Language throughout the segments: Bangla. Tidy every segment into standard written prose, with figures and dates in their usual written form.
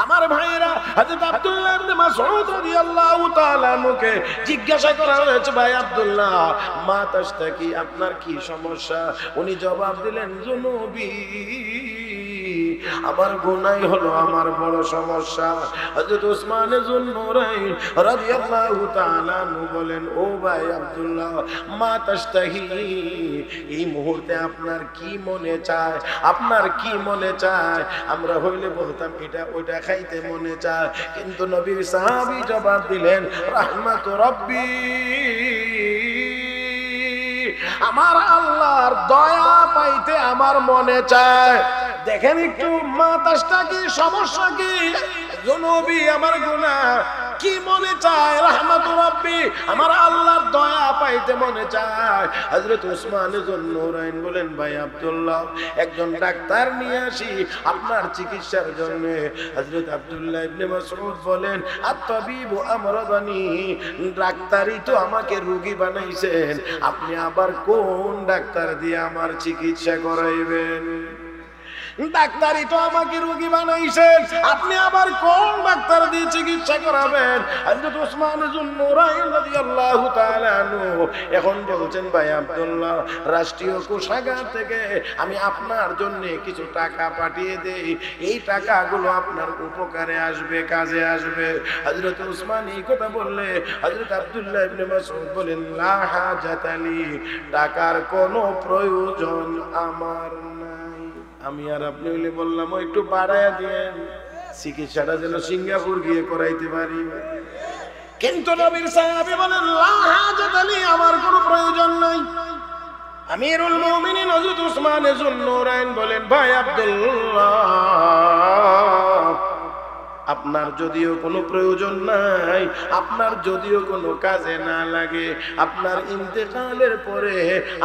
আমার ভাইরা, হযরত আব্দুল্লাহ ইবনে মাসউদ রাদিয়াল্লাহু তাআলা আনহুকে জিজ্ঞাসা করা হয়েছে, ভাই আব্দুল্লাহ, মা তাশতাকি, আপনার কি সমস্যা? উনি জবাব দিলেন, যুনুবি, আমার গুনাহ হলো আমার বড় সমস্যা। হযরত উসমান যুন্নুরাইন রাদিয়াল্লাহু তাআলা আনহু বলেন, ও ভাই আব্দুল্লাহ, মা তাশতাহি, এই মুহূর্তে আপনার কি মনে চায়? আপনার কি মনে চায়? আমরা হইলে বলতাম এটা ওইটা খাইতে মনে চায়, কিন্তু নবীর সাহাবী জবাব দিলেন, রাহমাতু রাব্বি, আমার আল্লাহর দয়া পাইতে আমার মনে চায়। দেখেন একটু, মা তাশতাকি, সমস্যা কি? যুনুবি, আমার গুনাহ, কি মনে চায়? রাহমাতু রাব্বি, আমার আল্লাহর দয়া পাইতে মনে চায়। হযরত উসমান যুন্নুরাইন বলেন, ভাই আব্দুল্লাহ, একজন ডাক্তার নিয়ে আসি আপনার চিকিৎসার জন্য। হযরত আব্দুল্লাহ ইবনে মাসউদ বলেন, আত-তাবিবু আমরাদানি, ডাক্তারই তো আমাকে রোগী বানাইছেন, আপনি আবার কোন ডাক্তার দিয়ে আমার চিকিৎসা করাইবেন? ডাক্তারই তো আমাকে রোগী বানাইছেন, আপনি আবার কোন ডাক্তার দিয়ে চিকিৎসা করাবেন? হযরত উসমান যুন্নুরাইন রাদিয়াল্লাহু তাআলা আনহু এখন বলছেন, ভাই আব্দুল্লাহ, রাষ্ট্রীয় কোষাগার থেকে আমি আপনার জন্য কিছু টাকা পাঠিয়ে দেই, এই টাকাগুলো আপনার উপকারে আসবে, কাজে আসবে। হযরত উসমান এই কথা বললে হযরত আব্দুল্লাহ ইবনে মাসউদ বলেন, লা হাজাতা লি, টাকার কোনো প্রয়োজন আমার নাই। আমি আর আপনি হইলে বললাম, একটু বাড়ায়া দেন, চিকিৎসাটা যেন সিঙ্গাপুর গিয়ে করাইতে পারি। কিন্তু নবীর সাহাবী বলেন, লা হাজাতা লি, আমার কোনো প্রয়োজন নাই। আমিরুল মুমিনিন হযরত উসমান যুন্নুরাইন বলেন, ভাই আব্দুল্লাহ, আপনার যদিও কোনো প্রয়োজন নাই, আপনার যদিও কোনো কাজে না লাগে, আপনার ইন্তেকালের পরে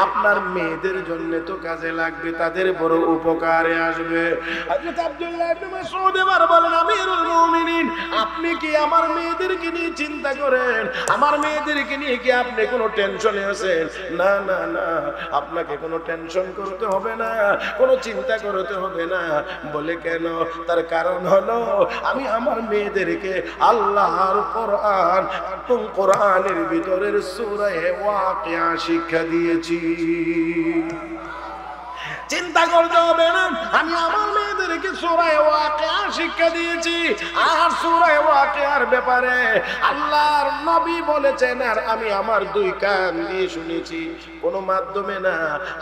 আপনার মেয়েদের জন্য তো কাজে লাগবে, তাদের বড় উপকারে আসবে। হযরত আব্দুল্লাহ ইবনে মাসউদ এবার বলেন, আমিরুল মুমিনিন, আপনি কি আমার মেয়েদেরকে নিয়ে চিন্তা করেন? আমার মেয়েদেরকে নিয়ে কি আপনি কোনো টেনশনে আছেন? না না না, আপনাকে কোনো টেনশন করতে হবে না, কোনো চিন্তা করতে হবে না। বলে কেন? তার কারণ হলো, আমি আমার মেয়েদেরকে আল্লাহর কোরআন এবং কোরআনের ভিতরের সূরা ওয়াকিয়া শিক্ষা দিয়েছি। চিন্তা করতে হবে না, আমি আমার মেয়েদেরকে সূরা ওয়াকিয়া শিক্ষা দিয়েছি। আর সূরা ওয়াকিয়ার ব্যাপারে আল্লাহর নবী বলেছেন, আর আমি আমার দুই কান দিয়ে শুনেছি, কোনো মাধ্যমে না,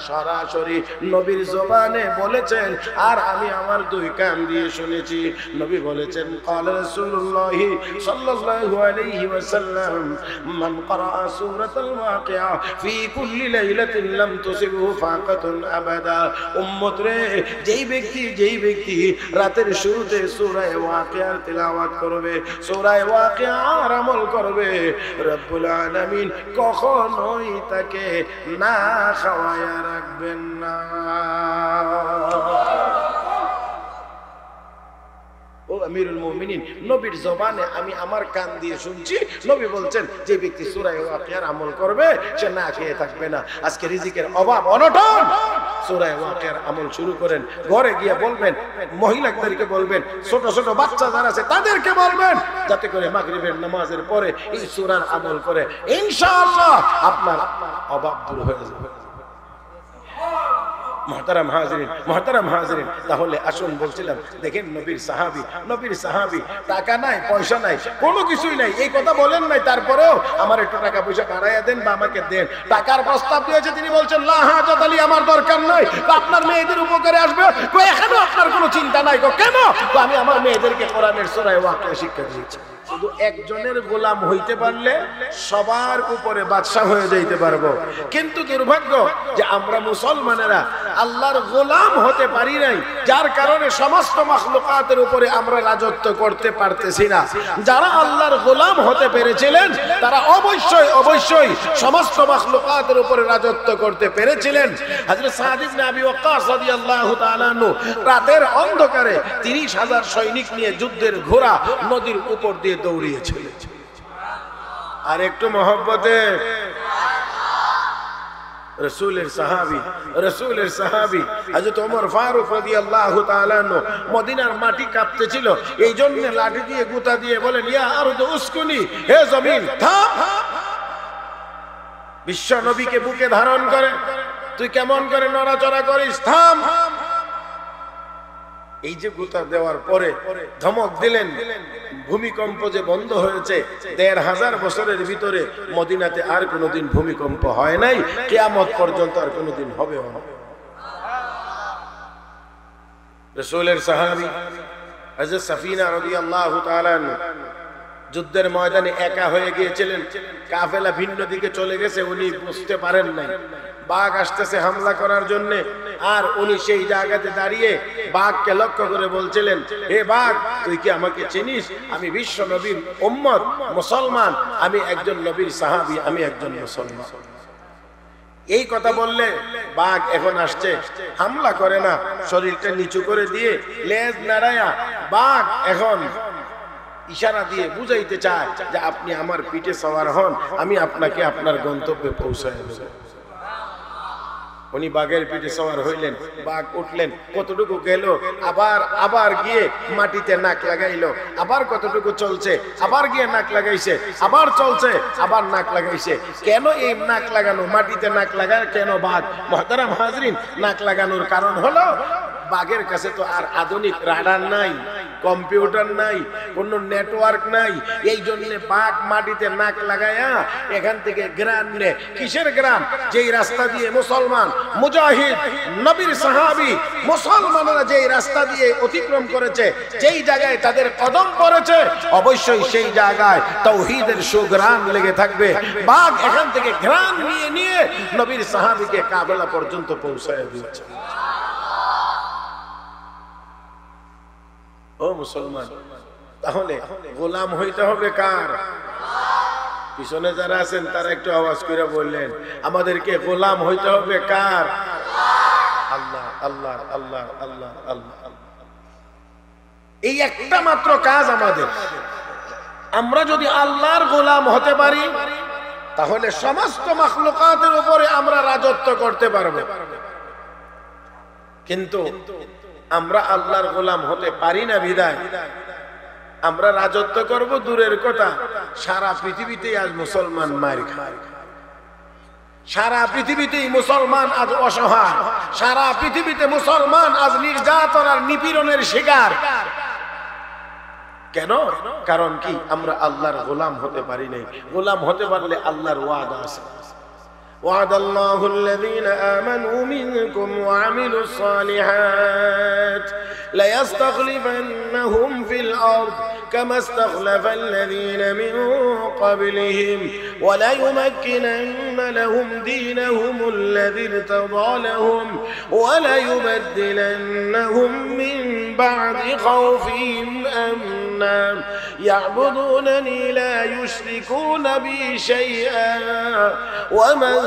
সরাসরি নবীর জবানে বলেছেন, আর আমি আমার দুই কান দিয়ে শুনেছি। নবী বলেছেন, ক্বাল রাসূলুল্লাহ সাল্লাল্লাহু আলাইহি ওয়াসাল্লাম, মান ক্বারা সূরাতাল ওয়াকিয়া ফি কুল্লি লাইলাতিন লাম তুসিবহু ফাকাতুন আবাদা। উম্মত রে, যেই ব্যক্তি রাতের শুরুতে সূরা ওয়াকিয়ার তিলাওয়াত করবে, সূরা ওয়াকিয়ার আমল করবে, রব্বুল আলামিন কখনোই তাকে না খাওয়ায়া রাখবেন না। ও আমিরুল মুমিনিন, নবীর জবানে আমি আমার কান দিয়ে শুনছি, নবী বলছেন, যে ব্যক্তি সূরা ওয়াকিয়ার আমল করবে সে না খেয়ে থাকবে না। আজকে রিজিকের অভাব, অনটন, সূরা ওয়াকিয়ার আমল শুরু করেন। ঘরে গিয়ে বলবেন, মহিলাদেরকে বলবেন, ছোট ছোট বাচ্চা যারা আছে তাদেরকে বলবেন, যাতে করে মাগরিবের নামাজের পরে এই সূরার আমল করে, ইনশাআল্লাহ আপনার অভাব দূর হয়ে যাবে। মুহতারাম হাজিরিন, তাহলে আসুন, বলছিলাম, দেখেন নবীর সাহাবী, টাকা নাই, পয়সা নাই, কোনো কিছুই নাই, এই কথা বলেন নাই, তারপরেও আমার একটু টাকা পয়সা বাড়াইয়া দেন বা আমাকে দেন। টাকার প্রস্তাব দিয়েছে, তিনি বলছেন, লা হাজাতা লি, আমার দরকার নাই, আপনার মেয়েদের উপকারে আসবে। এখানে আপনার কোনো চিন্তা নাই। কেন? আমি আমার মেয়েদেরকে কোরআনের সূরা ওয়াকিয়া শিক্ষা দিয়েছি। শুধু একজনের গোলাম হইতে পারলে সবার উপরে বাদশা হয়ে যাইতে পারবো, কিন্তু দুর্ভাগ্য যে আমরা মুসলমানেরা আল্লাহর গোলাম হতে পারি নাই, যার কারণে সমস্ত মাখলুকাতের উপরে আমরা রাজত্ব করতে পারতেছি না। যারা আল্লাহর গোলাম হতে পেরেছিলেন তারা অবশ্যই সমস্ত মাখলুকাতের উপরে রাজত্ব করতে পেরেছিলেন। হযরত সাদ ইবনে আবি ওয়াক্কাস রাদিয়াল্লাহু তাআলা আনহু রাতের অন্ধকারে ৩০,০০০ সৈনিক নিয়ে যুদ্ধের ঘোড়া নদীর উপর দিয়ে দৌড়িয়েছিলেন। আর একটু মহব্বতে রাসূলের সাহাবী হযরত ওমর ফারুক রাদিয়াল্লাহু তাআলা আনহু মদিনার মাটি কাঁপতেছিল, এই জন্য লাঠি দিয়ে গুতা দিয়ে বলেন, ইয়া আরদু উসকুনি, হে জমিন থাম। বিশ্ব নবীকে বুকে ধারণ করে তুই কেমন করে নড়াচড়া করিস, থাম। এই যে গুতা দেওয়ার পরে ধমক দিলেন, ভূমিকম্প যে বন্ধ হয়েছে, ১৫০০ বছরের ভিতরে মদিনাতে আর কোনোদিন ভূমিকম্প হয় নাই, কিয়ামত পর্যন্ত আর কোনোদিন হবেও না। রাসূলের সাহাবী হযরত সাফিনা রাদিয়াল্লাহু তাআলা আনহু যুদ্ধের ময়দানে একা হয়ে গিয়েছিলেন, কাফেলা ভিন্ন দিকে চলে গেছে, উনি বুঝতে পারেন নাই বাঘ আসতেছে হামলা করার জন্য। আর উনি সেই জায়গাতে দাঁড়িয়ে বাঘকে লক্ষ্য করে বলছিলেন, হে বাঘ, তুই কি আমাকে চিনিস? আমি বিশ্ব নবীর উম্মত, মুসলমান, আমি একজন নবীর সাহাবী, আমি একজন মুসলমান। এই কথা বললে বাঘ এখন আসছে, হামলা করে না, শরীরটা নিচু করে দিয়ে লেজ নাড়ায়া বাঘ এখন ইশারা দিয়ে বুঝাইতে চায় যে আপনি আমার পিঠে সওয়ার হন, আমি আপনাকে আপনার গন্তব্যে পৌঁছায় দেব। উনি বাঘের পিঠে সওয়ার হইলেন, বাঘ উঠলেন, কতটুকু গেল, আবার গিয়ে মাটিতে নাক লাগাইলো, আবার কতটুকু চলছে, আবার গিয়ে নাক লাগাইছে, আবার চলছে, আবার নাক লাগাইছে। কেন এই নাক লাগানো, মাটিতে নাক লাগায় কেন বাঘ? মুহতারাম হাজরিন, নাক লাগানোর কারণ হলো বাঘের কাছে তো আর আধুনিক রাডার নাই, কম্পিউটার নাই, কোনো নেটওয়ার্ক নাই। এই জন্য বাঘ মাটিতে নাক লাগায়া এখান থেকে গ্রাম নে। কিসের গ্রাম? যেই রাস্তা দিয়ে মুসলমান মুজাহিদ নবীর সাহাবী মুসলমানরা যেই রাস্তা দিয়ে অতিক্রম করেছে, যেই জায়গায় তাদের কদম পড়েছে, অবশ্যই সেই জায়গায় তাওহীদের সুঘ্রাণ লেগে থাকবে। বাঘ এখান থেকে ঘ্রাণ নিয়ে নিয়ে নবীর সাহাবীকে কাফেলা পর্যন্ত পৌঁছায় দিয়েছে। ও মুসলমান, তাহলে গোলাম হইতে হবে কার? পিছনে যারা আছেন তারা একটু আওয়াজ করে বললেন, আমাদেরকে গোলাম হইতে হবে কার? আল্লাহ, আল্লাহ, আল্লাহ, আল্লাহ, আল্লাহ। এই একটা মাত্র কাজ আমাদের। আমরা যদি আল্লাহর গোলাম হতে পারি, তাহলে সমস্ত মাখলুকাতের উপরে আমরা রাজত্ব করতে পারবো। কিন্তু আমরা আল্লাহর গোলাম হতে পারি না বিধায় আমরা রাজত্ব করব দূরের কথা, সারা পৃথিবীতেই আজ মুসলমান মার খায়, সারা পৃথিবীতেই মুসলমান আজ অসহায়, সারা পৃথিবীতে মুসলমান আজ নির্যাতন আর নিপীড়নের শিকার। কেন? কারণ কি? আমরা আল্লাহর গোলাম হতে পারি নাই। গোলাম হতে পারলে আল্লাহর ওয়াদা আছে, وعد الله الذين آمنوا منكم وعملوا الصالحات ليستخلفنهم في الأرض كما استخلف الذين من قبلهم وليمكنن لهم دينهم الذي ارتضى لهم وليبدلنهم من بعد خوفهم أمنا يعبدونني لا يشركون بي شيئا ومن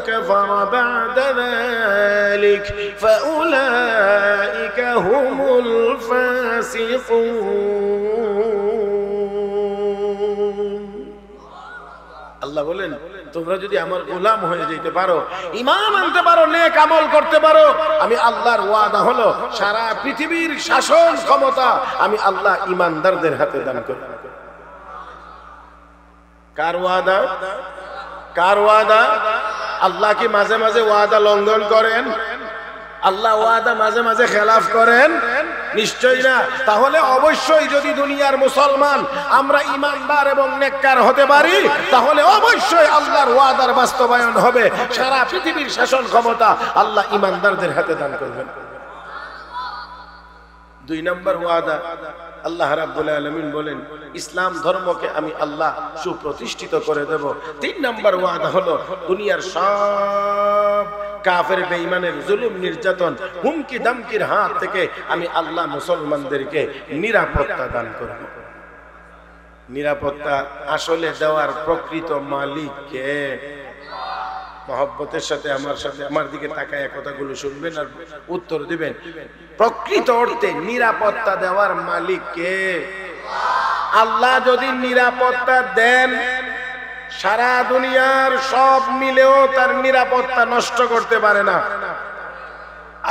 كفر بعد ذلك فأولئك هم الفاسقون। আল্লাহ বলেন, তোমরা যদি আমার গোলাম হয়ে যেতে পারো, ঈমান আনতে পারো, নেক আমল করতে পারো, আমি আল্লাহর ওয়াদা হলো সারা পৃথিবীর শাসন ক্ষমতা আমি আল্লাহ ঈমানদারদের হাতে দান করব। কার ওয়াদা? কার ওয়াদা? আল্লাহ কি মাঝে মাঝে ওয়াদা লঙ্ঘন করেন? আল্লাহ ওয়াদা মাঝে মাঝে খেলাফ করেন? নিশ্চয়ই না। তাহলে অবশ্যই যদি দুনিয়ার মুসলমান আমরা ঈমানদার এবং নেককার হতে পারি, তাহলে অবশ্যই আল্লাহর ওয়াদার বাস্তবায়ন হবে। সারা পৃথিবীর শাসন ক্ষমতা আল্লাহ ঈমানদারদের হাতে দান করবেন। ২ নম্বর ওয়াদা, আল্লাহ রাব্বুল আলামিন বলেন, ইসলাম ধর্মকে আমি আল্লাহ সুপ্রতিষ্ঠিত করে দেব। ৩ নম্বর ওয়াদা হলো, দুনিয়ার সব কাফের বেঈমানের জুলুম নির্যাতন হুমকি দামকির হাত থেকে আমি আল্লাহ মুসলমানদেরকে নিরাপত্তা দান করব। নিরাপত্তা আসলে দেওয়ার প্রকৃত মালিক কে? মহব্বতের সাথে আমার দিকে তাকায় কথাগুলো শুনবেন আর উত্তর দিবেন। প্রকৃত অর্থে নিরাপত্তা দেওয়ার মালিক কে? আল্লাহ যদি নিরাপত্তা দেন, সারা দুনিয়ার সব মিলেও তার নিরাপত্তা নষ্ট করতে পারে না।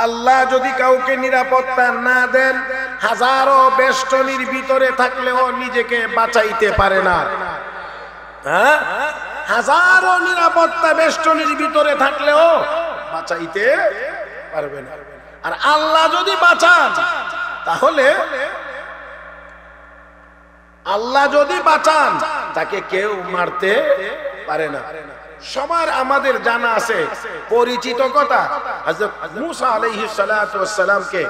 আল্লাহ যদি কাউকে নিরাপত্তা না দেন, হাজারো বেষ্টনীর ভিতরে থাকলেও নিজেকে বাঁচাইতে পারে না। হ্যাঁ, হাজারো নিরাপত্তা বেষ্টনীর ভিতরে থাকলেও বাঁচাইতে পারবে না। আর আল্লাহ যদি বাঁচান, তাহলে আল্লাহ যদি বাঁচান তাকে কেউ মারতে পারে না। সবার আমাদের জানা আছে পরিচিত কথা, হযরত মূসা আলাইহিস সালাতু ওয়াস সালামকে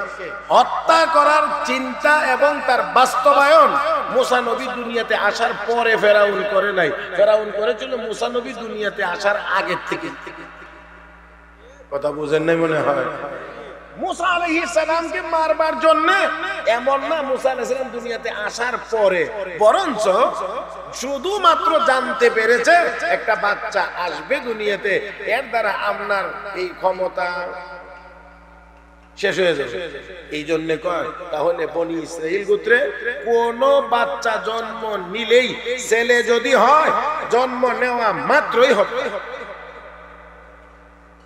হত্যা করার চিন্তা এবং তার বাস্তবায়ন মূসা নবী দুনিয়াতে আসার পরে ফেরাউন করে নাই। ফেরাউন করেছিল মূসা নবী দুনিয়াতে আসার আগের থেকে। কথা বুঝেন নাই মনে হয়? মূসা আলাইহিস সালামকে মারবার জন্য এমন না মূসা আলাইহিস সালাম দুনিয়াতে আসার পরে, বরঞ্চ শুধুমাত্র জানতে পেরেছে একটা বাচ্চা আসবে দুনিয়াতে, এর দ্বারা আপনার এই ক্ষমতা শেষ হয়ে যাবে। এই জন্য কয়, তাহলে বনি ইসরাইল গোত্রে কোন বাচ্চা জন্ম নিলেই, ছেলে যদি হয় জন্ম নেওয়া মাত্রই হবে।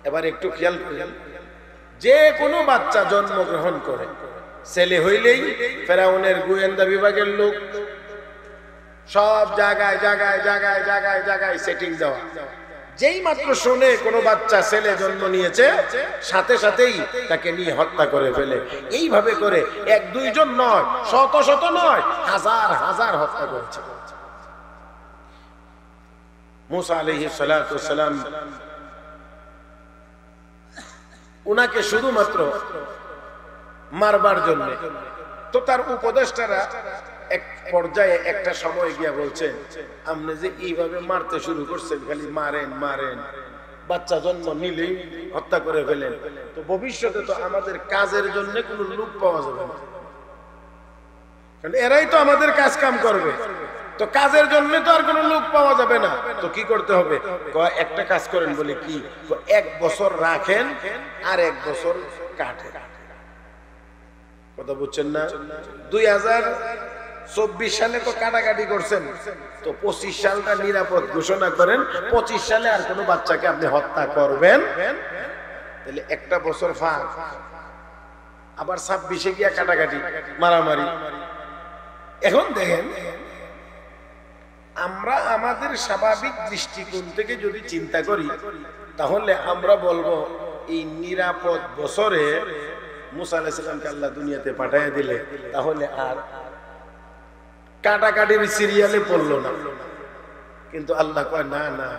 এবার একটু খেয়াল করেন, যে কোনো বাচ্চা জন্মগ্রহণ করে ছেলে হইলেই ফেরাউনের গোয়েন্দা বিভাগের লোক সব জায়গায় জায়গায় জায়গায় জায়গায় জায়গায় সেটিং দেওয়া। যেই মাত্র শুনে কোনো বাচ্চা ছেলে জন্ম নিয়েছে, সাথে সাথেই তাকে নিয়ে হত্যা করে ফেলে। এইভাবে করে এক দুইজন নয়, শত শত নয়, হাজার হাজার হত্যা করেছে। মূসা আলাইহিস সালাতু ওয়াস সালাম উনাকে শুধুমাত্র মারবার জন্য, তো তার উপদেষ্টারা এক পর্যায়ে একটা সময় গিয়া বলছেন, আপনি যে এইভাবে মারতে শুরু করছেন, খালি মারেন মারেন, বাচ্চা জন্ম নিলেই হত্যা করে ফেলেন, তো ভবিষ্যতে তো আমাদের কাজের জন্য কোনো লোক পাওয়া যাবে না, কারণ এরাই তো আমাদের কাজ কাম করবে, তো কাজের জন্য তো আর কোনো লোক পাওয়া যাবে না, তো কি করতে হবে? একটা কাজ করেন। বলে কি? 1 বছর রাখেন আর 1 বছর কাটেন। কথা বুঝছেন না? 2024 সালে তো কাটাকাটি করছেন, তো 25 সালটা নিরাপদ ঘোষণা করেন। 25 সালে আর কোনো বাচ্চাকে আপনি হত্যা করবেন, তাহলে একটা বছর ফাঁক, আবার 26-এ গিয়া কাটাকাটি মারামারি। এখন দেখেন, আমরা আমাদের স্বাভাবিক দৃষ্টিকোণ থেকে যদি চিন্তা করি, তাহলে আমরা বলবো এই নিরাপদ বছরে মূসা আলাইহিস সালামকে আল্লাহ দুনিয়াতে পাঠিয়ে দিলে তাহলে আর কাটাকাটির সিরিয়ালে পড়লো না। কিন্তু আল্লাহ কয়, না না,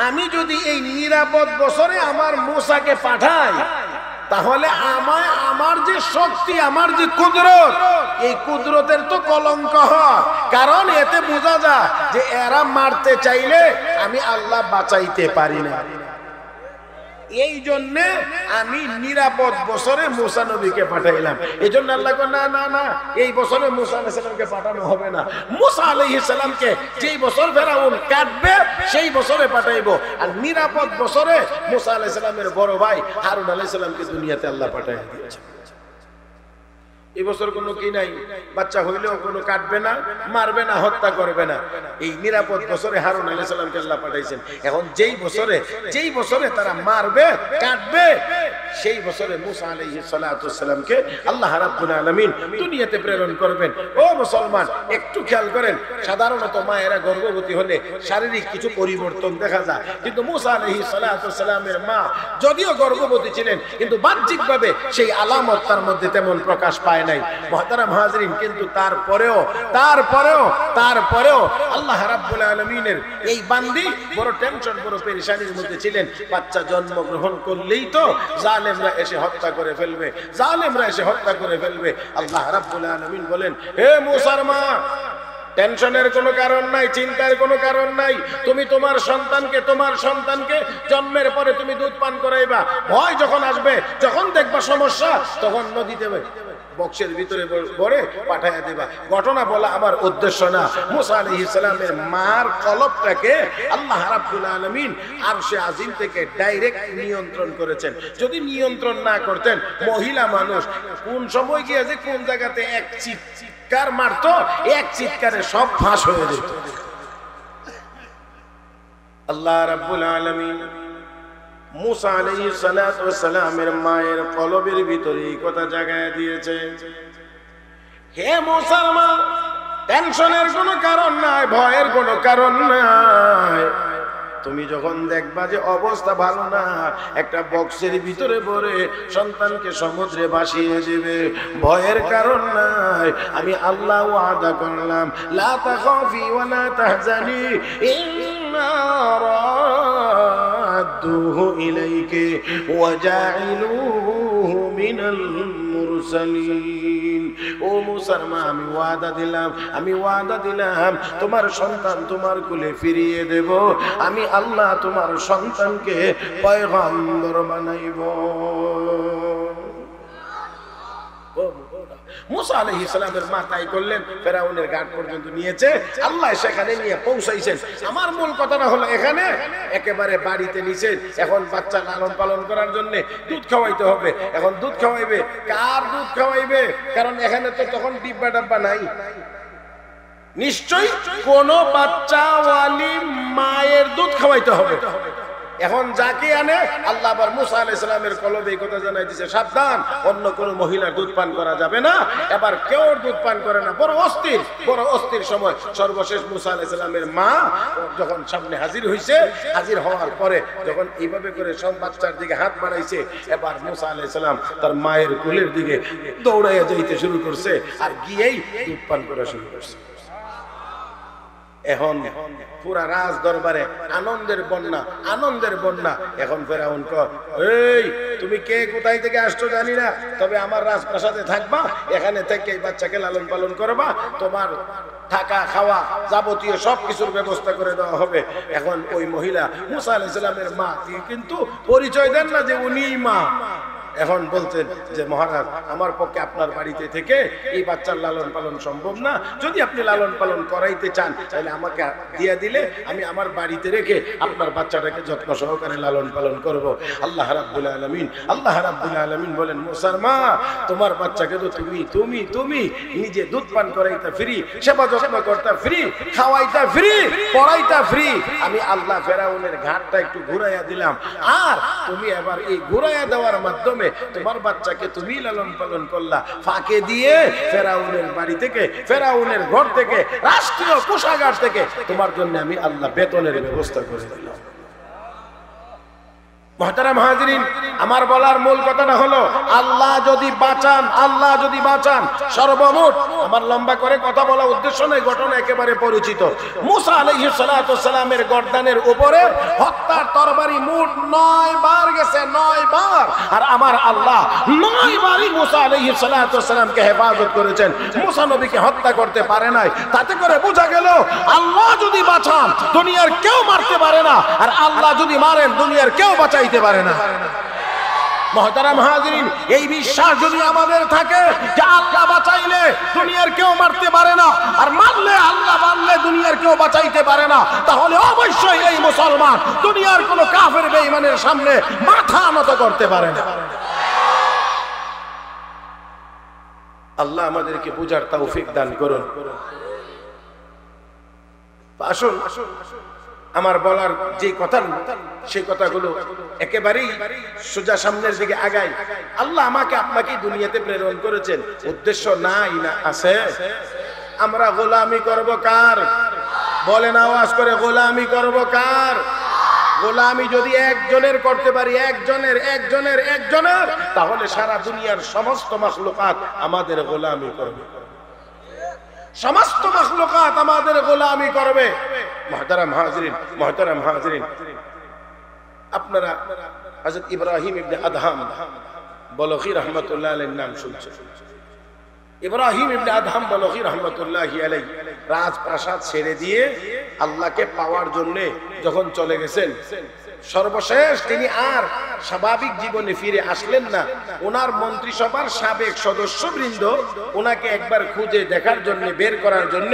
আমি যদি এই নিরাপদ বছরে আমার মূসাকে পাঠাই, তাহলে আমার যে শক্তি, আমার যে কুদরত, এই কুদরতের তো কলঙ্ক হয়। কারণ এতে বোঝা যায় যে এরা মারতে চাইলে আমি আল্লাহ বাঁচাইতে পারি না। এই জন্য আমি নিরাপদ বছরে মূসা নবীকে পাঠাইলাম। এই জন্য আল্লাহ কয়, না না না, এই বছরে মূসা আলাইহিস সালামকে পাঠানো হবে না। মূসা আলাইহিস সালামকে যেই বছর ফেরাউন কাটবে সেই বছরে পাঠাইবো। আর নিরাপদ বছরে মূসা আলাইহিস সালামের বড় ভাই হারুন আলাইহিস সালামকে দুনিয়াতে আল্লাহ পাঠাইয়া দিয়েছে। এই বছর কোনো কি নাই, বাচ্চা হইলেও কোনো কাটবে না, মারবে না, হত্যা করবে না। এই নিরাপদ বছরে হারুন আলাইহিস সালামকে আল্লাহ পাঠাইছেন। এখন যেই বছরে তারা মারবে, কাটবে, সেই বছরে মূসা আলাইহিস সালাতু ওয়াস সালামকে আল্লাহ রাব্বুল আলামিন দুনিয়াতে প্রেরণ করবেন। ও মুসলমান, একটু খেয়াল করেন, সাধারণত মায়েরা গর্ভবতী হলে শারীরিক কিছু পরিবর্তন দেখা যায়, কিন্তু মূসা আলাইহিস সালাতু ওয়াস সালামের মা যদিও গর্ভবতী ছিলেন, কিন্তু বাহ্যিকভাবে সেই আলামত তার মধ্যে তেমন প্রকাশ পায় নাই। মুহতারাম হাজরিন, কিন্তু তারপরেও আল্লাহ রাব্বুল আলামিনের এই বান্দি বড় টেনশন, বড় পেরেশানির মধ্যে ছিলেন। বাচ্চা জন্মগ্রহণ করলেই তো জালেমরা এসে হত্যা করে ফেলবে। আল্লাহ রাব্বুল আলামিন বলেন, হে মূসার মা, টেনশনের কোনো কারণ নাই, চিন্তার কোনো কারণ নাই। তুমি তোমার সন্তানকে জন্মের পরে তুমি দুধ পান করাইবা। ভয় যখন আসবে, যখন দেখবা সমস্যা, তখন নদীতে বক্সের ভিতরে ভরে পাঠাইয়া দিবা। ঘটনা বলা আমার উদ্দেশ্য না। মূসা আলাইহিস সালামের মার কলবটাকে আল্লাহ রাব্বুল আলামিন আরশে আজিম থেকে ডাইরেক্ট নিয়ন্ত্রণ করেছেন। যদি নিয়ন্ত্রণ না করতেন, মহিলা মানুষ কোন সময় গিয়ে যে কোন জায়গাতে এক চিৎকার মারতো, এক চিৎকারে সব ফাঁস হয়ে যেত। আল্লাহ রাব্বুল আলামিন মুসা আলাইহিস সালাতু ওয়াস সালামের মায়ের কলবের ভিতরে এই কথা জাগায় দিয়েছে, হে মুসার মা, টেনশনের কোনো কারণ নাই, ভয়ের কোনো কারণ নাই। তুমি যখন দেখবা যে অবস্থা ভালো না, একটা বক্সের ভিতরে ভরে সন্তানকে সমুদ্রে ভাসিয়ে দেবে, ভয়ের কারণ নাই। আমি আল্লাহ ওয়াদা করলাম, লা তাখাফি ওয়া লা তাহজানি ইন্না রাদ্দুহু ইলাইকি ওয়া জাইলুহু মিনাল মুরসালিন। ও মুসার মা, আমি ওয়াদা দিলাম তোমার সন্তান তোমার কোলে ফিরিয়ে দেব। আমি আল্লাহ তোমার সন্তানকে পয়গম্বর বানাইব। মুসা আলাইহিস সালামের মা তাই করলেন, ফেরাউনের ঘাট পর্যন্ত নিয়েছে, আল্লাহ সেখানে নিয়ে পৌঁছাইছেন। আমার মূল কথাটা হলো, এখানে একেবারে বাড়িতে নিছেন, এখন বাচ্চা লালন পালন করার জন্য দুধ খাওয়াইতে হবে। এখন দুধ খাওয়াইবে, কার দুধ খাওয়াইবে? কারণ এখানে তো তখন ডিব্বা ডাব্বা নাই, নিশ্চয়ই কোন বাচ্চাওয়ালি মায়ের দুধ খাওয়াইতে হবে। এখন যাকে আনে, আল্লাহ আবার মুসা আলাইহিস সালামের কলবে এই কথা জানাই দিয়েছে, সাবধান, অন্য কোন মহিলার দুধ পান করা যাবে না। এবার কেউ দুধ পান করে না, বড় অস্থির সময়। সর্বশেষ মুসা আলাইহিস সালামের মা যখন সামনে হাজির হইছে, হাজির হওয়ার পরে যখন এইভাবে করে সব বাচ্চার দিকে হাত বাড়াইছে, এবার মুসা আলাইহিস সালাম তার মায়ের কোলের দিকে দৌড়াইয়া যাইতে শুরু করছে, আর গিয়েই দুধ পান করা শুরু করছে। এখন পুরা রাজ দরবারে আনন্দের বন্যা। এখন ফেরাউন কয়, এই তুমি কে, কোথায় থেকে আসছো জানি না, তবে আমার রাজপ্রাসাদে থাকবা, এখানে থেকে এই বাচ্চাকে লালন পালন করবা, তোমার থাকা খাওয়া যাবতীয় সবকিছুর ব্যবস্থা করে দেওয়া হবে। এখন ওই মহিলা মুসা আলাইহিস সালামের মা, কিন্তু পরিচয় দেন না যে উনিই মা। এখন বলছেন যে মহারাজ, আমার পক্ষে আপনার বাড়িতে থেকে এই বাচ্চার লালন পালন সম্ভব না, যদি আপনি লালন পালন করাইতে চান তাহলে আমাকে দিয়ে দিলে আমি আমার বাড়িতে রেখে আপনার বাচ্চাটাকে যত্ন সহকারে লালন পালন করব। আল্লাহ রাব্বুল আলামিন বলেন, মুসার মা, তোমার বাচ্চাকে তো তুমি নিজে দুধ পান করাইতা ফ্রি, সেবা যত্ন করতা ফ্রি, খাওয়াইতা ফ্রি, পড়াইতা ফ্রি। আমি আল্লাহ ফেরাউনের ঘাটটা একটু ঘুরাইয়া দিলাম, আর তুমি এবার এই ঘুরাইয়া দেওয়ার মাধ্যমে তোমার বাচ্চাকে তুমি লালন পালন করলা, ফাঁকে দিয়ে ফেরাউনের বাড়ি থেকে, ফেরাউনের ঘর থেকে, রাষ্ট্রীয় কোষাগার থেকে তোমার জন্য আমি আল্লাহ বেতনের ব্যবস্থা করে দিলাম। মুহতারাম হাজিরিন, আমার বলার মূল কথাটা হলো, আল্লাহ যদি বাঁচান, সর্বমোট আমার লম্বা করে কথা বলা উদ্দেশ্য নয়, ঘটনা একেবারে পরিচিত। মুসা আলাইহিস সালাতু ওয়াস সালামের গর্দানের উপরে হত্যার তরবারি মোট 9 বার গেছে, 9 বার। আর আমার আল্লাহ 9 বারই মুসা আলাইহিস সালাতু ওয়াস সালামকে হেফাজত করেছেন, মুসা নবীকে হত্যা করতে পারে নাই। তাতে করে বোঝা গেল, আল্লাহ যদি বাঁচান দুনিয়ার কেউ মারতে পারে না, আর আল্লাহ যদি মারেন দুনিয়ার কেউ বাঁচাই পারে না। মুহতারাম হাজিরিন, এই বিশ্বাস যদি আমাদের থাকে যে আল্লাহ বাঁচাইলে দুনিয়ার কেউ মারতে পারে না, আর আল্লাহ মারলে দুনিয়ার কেউ বাঁচাইতে পারে না, তাহলে অবশ্যই এই মুসলমান দুনিয়ার কোন কাফের বেঈমানের সামনে মাথা নত করতে পারে না। আল্লাহ আমাদেরকে বুঝার তৌফিক দান করুন। আসুন, আমার বলার যে কথা, সেই কথাগুলো একেবারেই সোজা সামনের দিকে আগাই। আল্লাহ আমাকে আপনাকে দুনিয়াতে প্রেরণ করেছেন, উদ্দেশ্য নাই না আছে? আমরা গোলামি করব কার? বলেন আওয়াজ করে, গোলামি করব কার? গোলামি যদি একজনের করতে পারি, একজনের, তাহলে সারা দুনিয়ার সমস্ত মাখলুকাত আমাদের গোলামি করবে, সমস্ত মাখলুকাত আমাদের গোলামি করবে। মুহতারাম হাজিরিন, আপনারা হযরত ইব্রাহিম ইবনে আদহাম বলখী রাহমাতুল্লাহ আলাইহির নাম শুনছেন। ইব্রাহিম ইবনে আদহাম বলখী রাহমাতুল্লাহি আলাইহি রাজপ্রাসাদ ছেড়ে দিয়ে আল্লাহকে পাওয়ার জন্য যখন চলে গেছেন, সর্বশেষ তিনি আর স্বাভাবিক জীবনে ফিরে আসলেন না। ওনার মন্ত্রিসভার সাবেক সদস্যবৃন্দ ওনাকে একবার খুঁজে দেখার জন্য, বের করার জন্য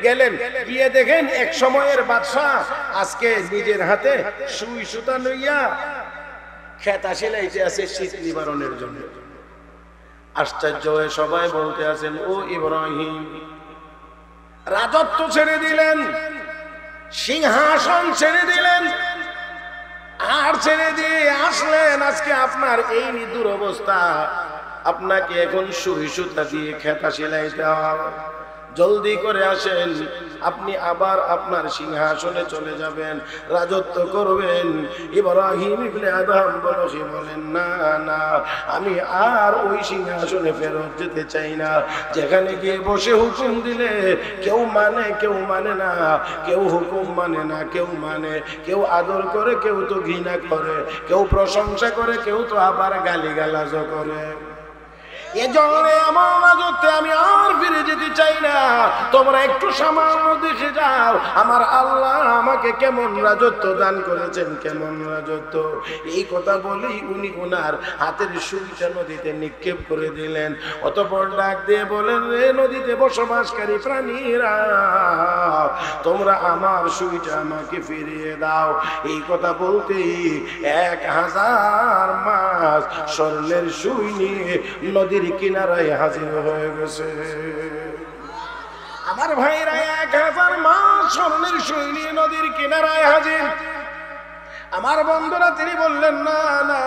গেলেন। গিয়ে দেখেন এক সময়ের বাদশা আজকে নিজের হাতে সুই সুতা লইয়া খেতা সেলাইতে আছে শীত নিবারণের জন্য। আশ্চর্য হয়ে সবাই বলতে আছেন, ও ইব্রাহিম, রাজত্ব ছেড়ে দিলেন, সিংহাসন ছেড়ে দিলেন, আর ছেড়ে দিয়ে আসলেন আজকে আপনার এই দুরবস্থা। আপনাকে এখন সুই সুতা দিয়ে খেতা সেলাইতে হবে, জলদি করে আসেন, আপনি আবার আপনার সিংহাসনে চলে যাবেন, রাজত্ব করবেন। ইব্রাহিম ইবনে আদম বলেন, না না, আমি আর ওই সিংহাসনে ফেরত যেতে চাই না। যেখানে গিয়ে বসে হুকুম দিলে কেউ মানে কেউ মানে না, কেউ হুকুম মানে না কেউ মানে, কেউ আদর করে কেউ তো ঘৃণা করে, কেউ প্রশংসা করে কেউ তো আবার গালিগালাজও করে। এজন্য আমার রাজত্বে আমি আর ফিরে যেতে চাই না। তোমরা একটু সামান্য দেখে যাও আমার আল্লাহ আমাকে কেমন রাজত্ব দান করেছেন, কেমন রাজত্ব। এই কথা বলেই উনি ওনার হাতের সুইটা নদীতে নিক্ষেপ করে দিলেন। অতঃপর ডাক দিয়ে বলেন, রে নদীতে বসবাসকারী প্রাণীরা, তোমরা আমার সুইটা আমাকে ফিরিয়ে দাও। এই কথা বলতেই 1000 মাছ স্বর্ণের সুই নিয়ে নদীর কিনারায় হাজির হয়ে গেছে। আমার ভাইরা 1000 মাছ স্বর্ণের সুই নিয়ে নদীর কিনারায় হাজির। আমার বন্ধুরা তিনি বললেন, না না,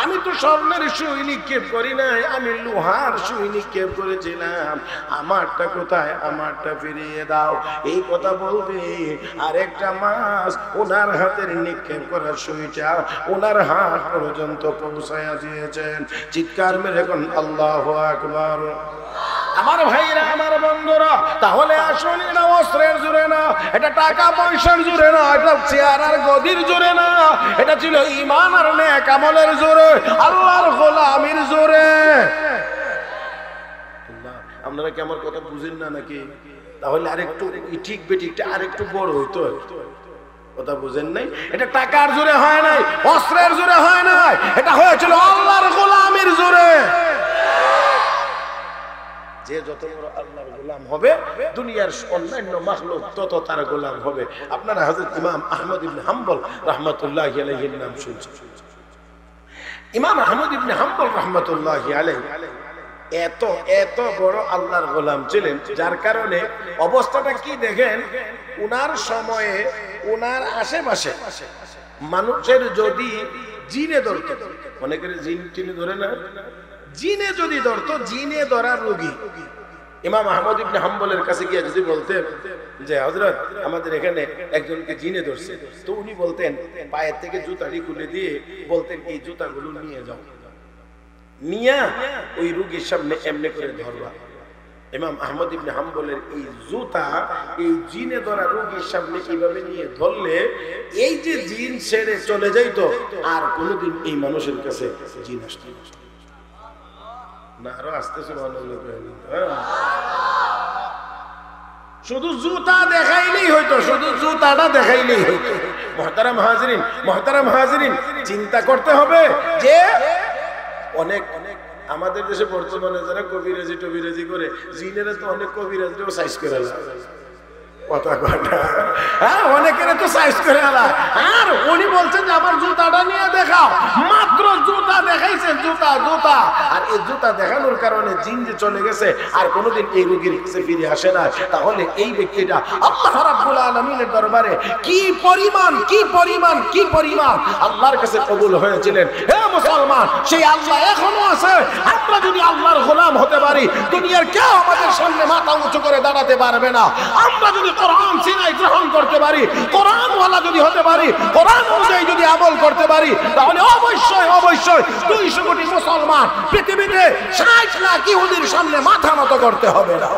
আমি তো স্বর্ণের সুই নিক্ষেপ করি নাই, আমি লোহার সুই নিক্ষেপ করেছিলাম, আমারটা কোথায়, আমারটা ফিরিয়ে দাও। এই কথা বলতে আরেকটা মাছ ওনার হাতের নিক্ষেপ করার সুইটা ওনার হাত পর্যন্ত পৌঁছায় দিয়েছেন। চিৎকার মেরে কোন আল্লাহু আকবার। আমার ভাইরা, আমার বন্ধুরা, তাহলে আসলে না অস্ত্রের জোরে না, এটা টাকা পয়সার জোরে না, এটা চেয়ার আর গদির জোরে না, এটা ছিল ঈমান আর নেক আমলের জোরে, আল্লাহর গোলামির জোরে। আপনারা কি আমার কথা বুঝেন না নাকি? তাহলে আরেকটু ঠিক বেঠিকটা আরেকটু বড় হইতো। কথা বুঝেন নাই? এটা টাকার জোরে হয় নাই, অস্ত্রের জোরে হয় নাই, এটা হয়েছিল আল্লাহর গোলামির জোরে। যে যত বড় আল্লাহর গোলাম হবে দুনিয়ার অন্যান্য মাখলুক তত তার গোলাম হবে। আপনারা হযরত ইমাম আহমদ ইবনে হাম্বল রাহমাতুল্লাহি আলাইহির নাম শুনছেন। ইমাম আহমদ ইবনে হাম্বল রাহমাতুল্লাহি আলাইহি এত এত বড় আল্লাহর গোলাম ছিলেন, যার কারণে অবস্থাটা কি দেখেন, উনার সময়ে উনার আশেপাশে মানুষের যদি জিনে ধরতো, অনেকের জিন টিনে ধরে না, জিনে যদি ধরতো, জিনে ধরার রোগী ইমাম আহমদ ইবনে হাম্বলের কাছে গিয়ে যদি বলতেন যে হযরত আমাদের এখানে একজনকে জিনে ধরছে, তো উনি বলতেন পায়ের থেকে জুতাটি খুলে দিয়ে বলতেন এই জুতাগুলো নিয়ে যাও, নিয়ে ওই রোগীর সামনে এমনি করে ধরবা। ইমাম আহমদ ইবনে হাম্বলের এই জুতা এই জিনে ধরা রোগীর সামনে এইভাবে নিয়ে ধরলে এই যে জিন ছেড়ে চলে যাইতো, আর কোনোদিন এই মানুষের কাছে জিন আসতো না। আরো আসতে শুধু জুতা দেখাইলেই হইতো, শুধু জুতাটা দেখাইলেই হইতো। মুহতারাম হাজিরিন, মুহতারাম হাজিরিন, চিন্তা করতে হবে যে অনেক আমাদের দেশে বর্তমানে যারা কবিরাজি টবিরাজি করে, জিনেরা তো অনেক কবিরাজিও সাইজ করে অনেকের তো সাইজ করে আলাদা। আর উনি বলছেন যে আমার জুতাটা নিয়ে দেখাও, মাত্র জুতা দেখাইছে, জুতা জুতা, আর এই জুতা দেখানোর কারণে জিন যে চলে গেছে আর কোনোদিন এই রোগীর কাছে ফিরে আসে না। তাহলে এই ব্যক্তিটা আল্লাহ রাব্বুল আলামিনের দরবারে কি পরিমাণ কি পরিমাণ কি পরিমাণ আল্লাহর কাছে কবুল হয়েছিলেন। হে মুসলমান, সেই আল্লাহ এখনো আছে। আমরা যদি আল্লাহর গোলাম হতে পারি, দুনিয়ার কেউ আমাদের সামনে মাথা উঁচু করে দাঁড়াতে পারবে না। আমরা যদি কোরআন সিনাই গ্রহণ করতে পারি, কোরআন ওয়ালা যদি হতে পারি, কোরআন অনুযায়ী যদি আমল করতে পারি, তাহলে অবশ্যই অবশ্যই 200 কোটি মুসলমান পৃথিবীতে 60 লাখ ইহুদির সামনে মাথা নত করতে হবে না।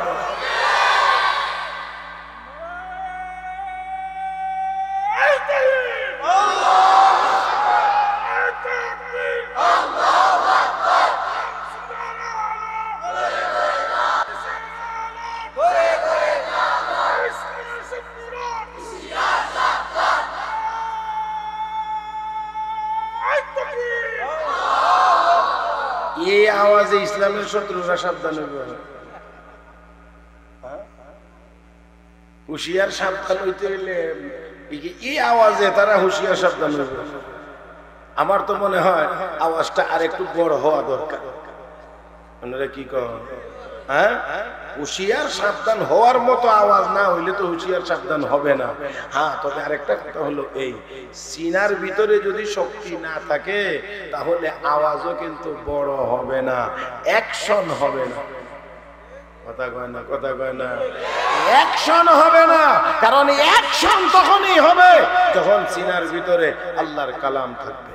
এই আওয়াজে ইসলামের শত্রুরা সাবধান হবে, হুশিয়ার সাবধান হইতে হইলে এই আওয়াজে তারা হুশিয়ার সাবধান হবে। আমার তো মনে হয় আওয়াজটা আর একটু বড় হওয়া দরকার। আপনারা কি করেন? হ্যাঁ, হুঁশিয়ার সাবধান হওয়ার মতো আওয়াজ না হইলে তো হুঁশিয়ার সাবধান হবে না। হ্যাঁ, তবে আরেকটা কথা হলো এই, সিনার ভিতরে যদি শক্তি না থাকে তাহলে আওয়াজও কিন্তু বড় হবে না, অ্যাকশন হবে না। কথা কয় না, কথা কয় না, অ্যাকশন হবে না। কারণ অ্যাকশন তখনই হবে যখন সিনার ভিতরে আল্লাহর কালাম থাকবে।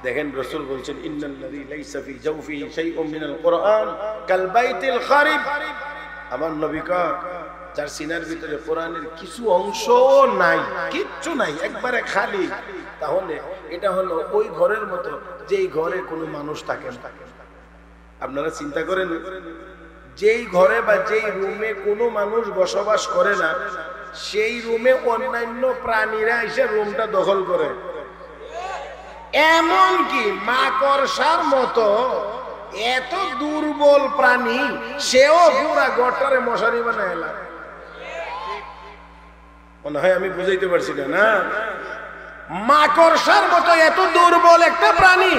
দেখেন রাসূল বলছেন, ইন্নাল্লাযী লাইসা ফি জাওফিহি শাইউম মিনাল কুরআন কাল বাইতিল খারিব। আমার নবী কয়, যার সিনার ভিতরে কোরআনের কিছু অংশ নাই, কিচ্ছু নাই, একবারে খালি, তাহলে এটা হলো ওই ঘরের মতো যেই ঘরে কোনো মানুষ থাকে না। আপনারা চিন্তা করেন, যেই ঘরে বা যেই রুমে কোনো মানুষ বসবাস করে না, সেই রুমে অন্যান্য প্রাণীরা এসে রুমটা দখল করে। এমনকি মাকড়সার মতো এত দুর্বল প্রাণী, সেও পুরা ঘরটারে মশারি বানায়। মনে হয় আমি বুঝাইতে পারছি না? মাকড়সার মতো এত দুর্বল একটা প্রাণী,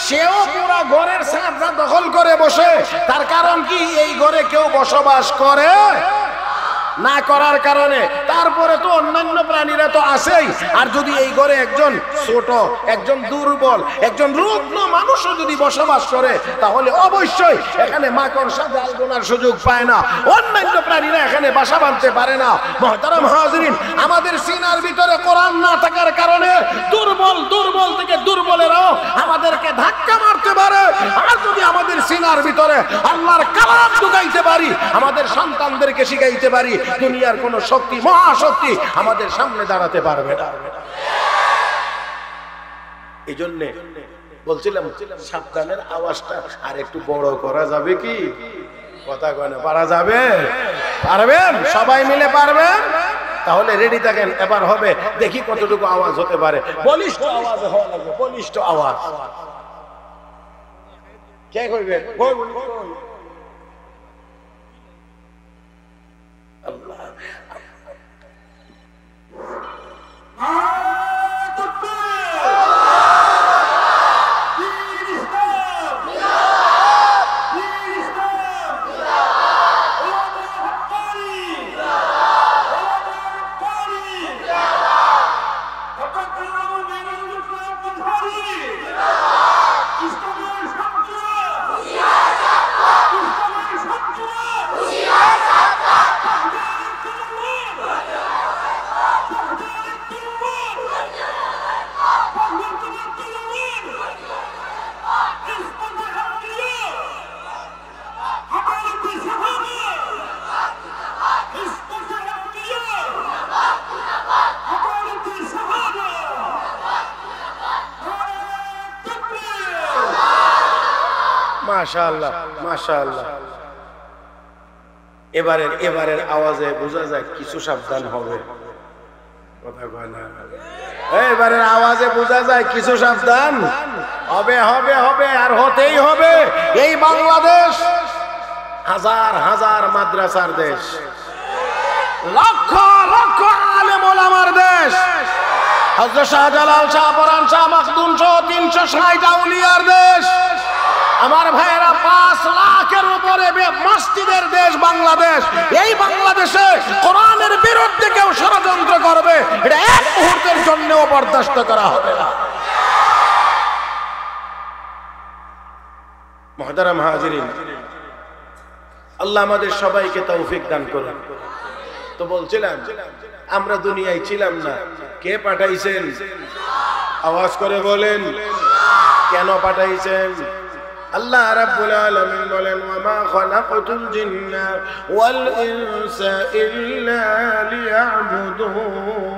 সেও পুরা ঘরের ছাদটা দখল করে বসে। তার কারণ কি? এই ঘরে কেউ বসবাস করে না করার কারণে। তারপরে তো অন্যান্য প্রাণীরা তো আছেই। আর যদি এই ঘরে একজন ছোট, একজন দুর্বল, একজন রুগ্ন মানুষও যদি বসবাস করে, তাহলে অবশ্যই এখানে মাকড়সা জাল বোনার সুযোগ পায় না, অন্যান্য প্রাণীরা এখানে বাসা বাঁধতে পারে না। মুহতারাম হাজিরিন, আমাদের সিনার ভিতরে কোরআন না থাকার কারণে দুর্বল থেকে দুর্বলেরাও আমাদেরকে ধাক্কা মারতে পারে। আর যদি আমাদের সিনার ভিতরে আল্লাহর কালাম ঢুকাইতে পারি, আমাদের সন্তানদেরকে শিখাইতে পারি, দুনিয়ার কোন শক্তি, মহাশক্তি আমাদের সামনে দাঁড়াতে পারবে না। এই জন্য বলছিলাম, সাবধানের আওয়াজটা আর একটু বড় করা যাবে কি? কথা কয় না, পারা যাবে? পারবেন? সবাই মিলে পারবেন? তাহলে রেডি থাকেন, এবার হবে, দেখি কতটুকু আওয়াজ হতে পারে। বলিষ্ঠ আওয়াজ হওয়া লাগবে, বলিষ্ঠ আওয়াজ। কে কইবে? আল্লাহ মাশাআল্লাহ, মাশাআল্লাহ। এবারের আওয়াজে বোঝা যায় কিছু সাবধান হবে। কথা কয় না? এবারের আওয়াজে বোঝা যায় কিছু সাবধান হবে, হবে, হবে, আর হতেই হবে। এই বাংলাদেশ হাজার হাজার মাদ্রাসার দেশ, লক্ষ লক্ষ আলেম ওলামার দেশ, হযরত শাহজালাল, শাহপরান, শাহ মাখদুম সহ 360 আউলিয়ার দেশ। আমার ভাইয়েরা, 5 লাখের উপরে মসজিদের দেশ বাংলাদেশ। এই বাংলাদেশে কোরআনের বিরুদ্ধে কেউ ষড়যন্ত্র করবে, এটা এক মুহূর্তের জন্যও বরদাস্ত করা হবে না। মুহতারাম হাজিরিন, আল্লাহ আমাদের সবাইকে তৌফিক দান করুন। তো বলছিলাম, আমরা দুনিয়ায় ছিলাম না, কে পাঠাইছেন? আওয়াজ করে বলেন, কেন পাঠাইছেন? আল্লাহ রাব্বুল আলামিন বলেন, ওয়ামা খালাকাতুল জিন্না ওয়াল ইনসা ইল্লা লিয়াবুদুন।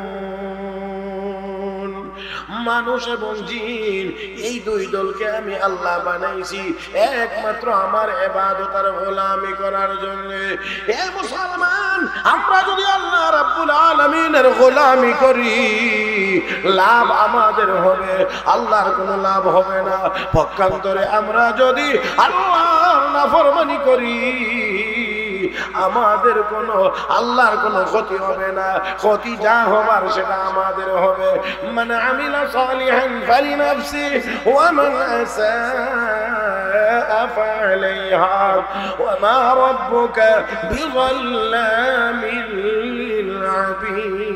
মানুষ এবং জিন এই দুই দলকে আমি আল্লাহ বানাইছি একমাত্র আমার ইবাদত আর গোলামি করার জন্য। হে মুসলমান, আমরা যদি আল্লাহ রাব্বুল আলামিনের গোলামি করি, লাভ আমাদের হবে, আল্লাহর কোনো লাভ হবে না। পক্ষান্তরে আমরা যদি আল্লাহর নাফরমানি করি, আমাদের কোনো আল্লাহর কোনো ক্ষতি হবে না। ক্ষতি যা হবার সেটা আমাদের হবে। মান আমিলা সালিহান ফালিনাফসি ওয়া মান আসাআ فعليها وما ربك بظلام للعبيد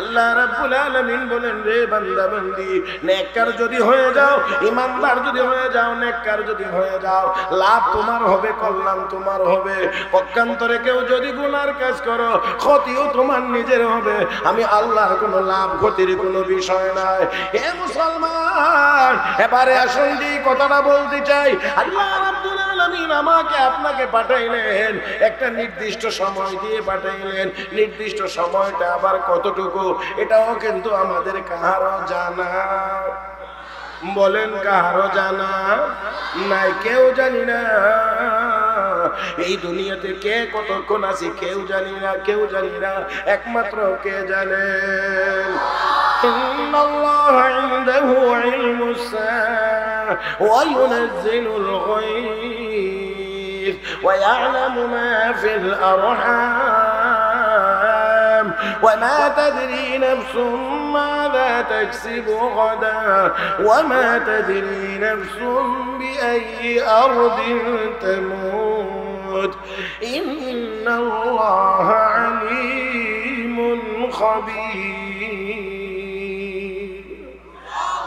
আল্লাহ রাব্বুল আলামিন বলেন, রে বান্দা বান্দি, নেককার যদি হয়ে যাও, ইমানদার যদি হয়ে যাও, নেককার যদি হয়ে যাও, লাভ তোমার হবে, কল্যাণ তোমার হবে। পক্ষান্তরে কেউ যদি গুনার কাজ করো, ক্ষতিও তোমার নিজের হবে। আমি আল্লাহর কোনো লাভ ক্ষতির কোনো বিষয় নাই। হে মুসলমান, এবারে আসুন যে কথাটা বলতে চাই, আল্লাহ রাব্বুল আলামিন আমাকে আপনাকে পাঠাইলেন, একটা নির্দিষ্ট সময় দিয়ে পাঠাইলেন। নির্দিষ্ট সময়টা আবার কতটুকু, এটাও কিন্তু আমাদের কারো জানা। বলেন, কারো জানা নাই, কেউ জানি না। এই দুনিয়াতে কে কতক্ষণ আছি কেউ জানি না, কেউ জানি না, একমাত্র কে জানেন। ইন্নাল্লাহা ইনদাহু ইলমুস সাআ ওয়া ইউনাজ্জিলুল গায়ব ওয়া ইয়া'লামু মা ফিল আরহাম وما تدري نفس ماذا تكسب غدا وما تدري نفس بأي أرض تموت إن الله عليم خبير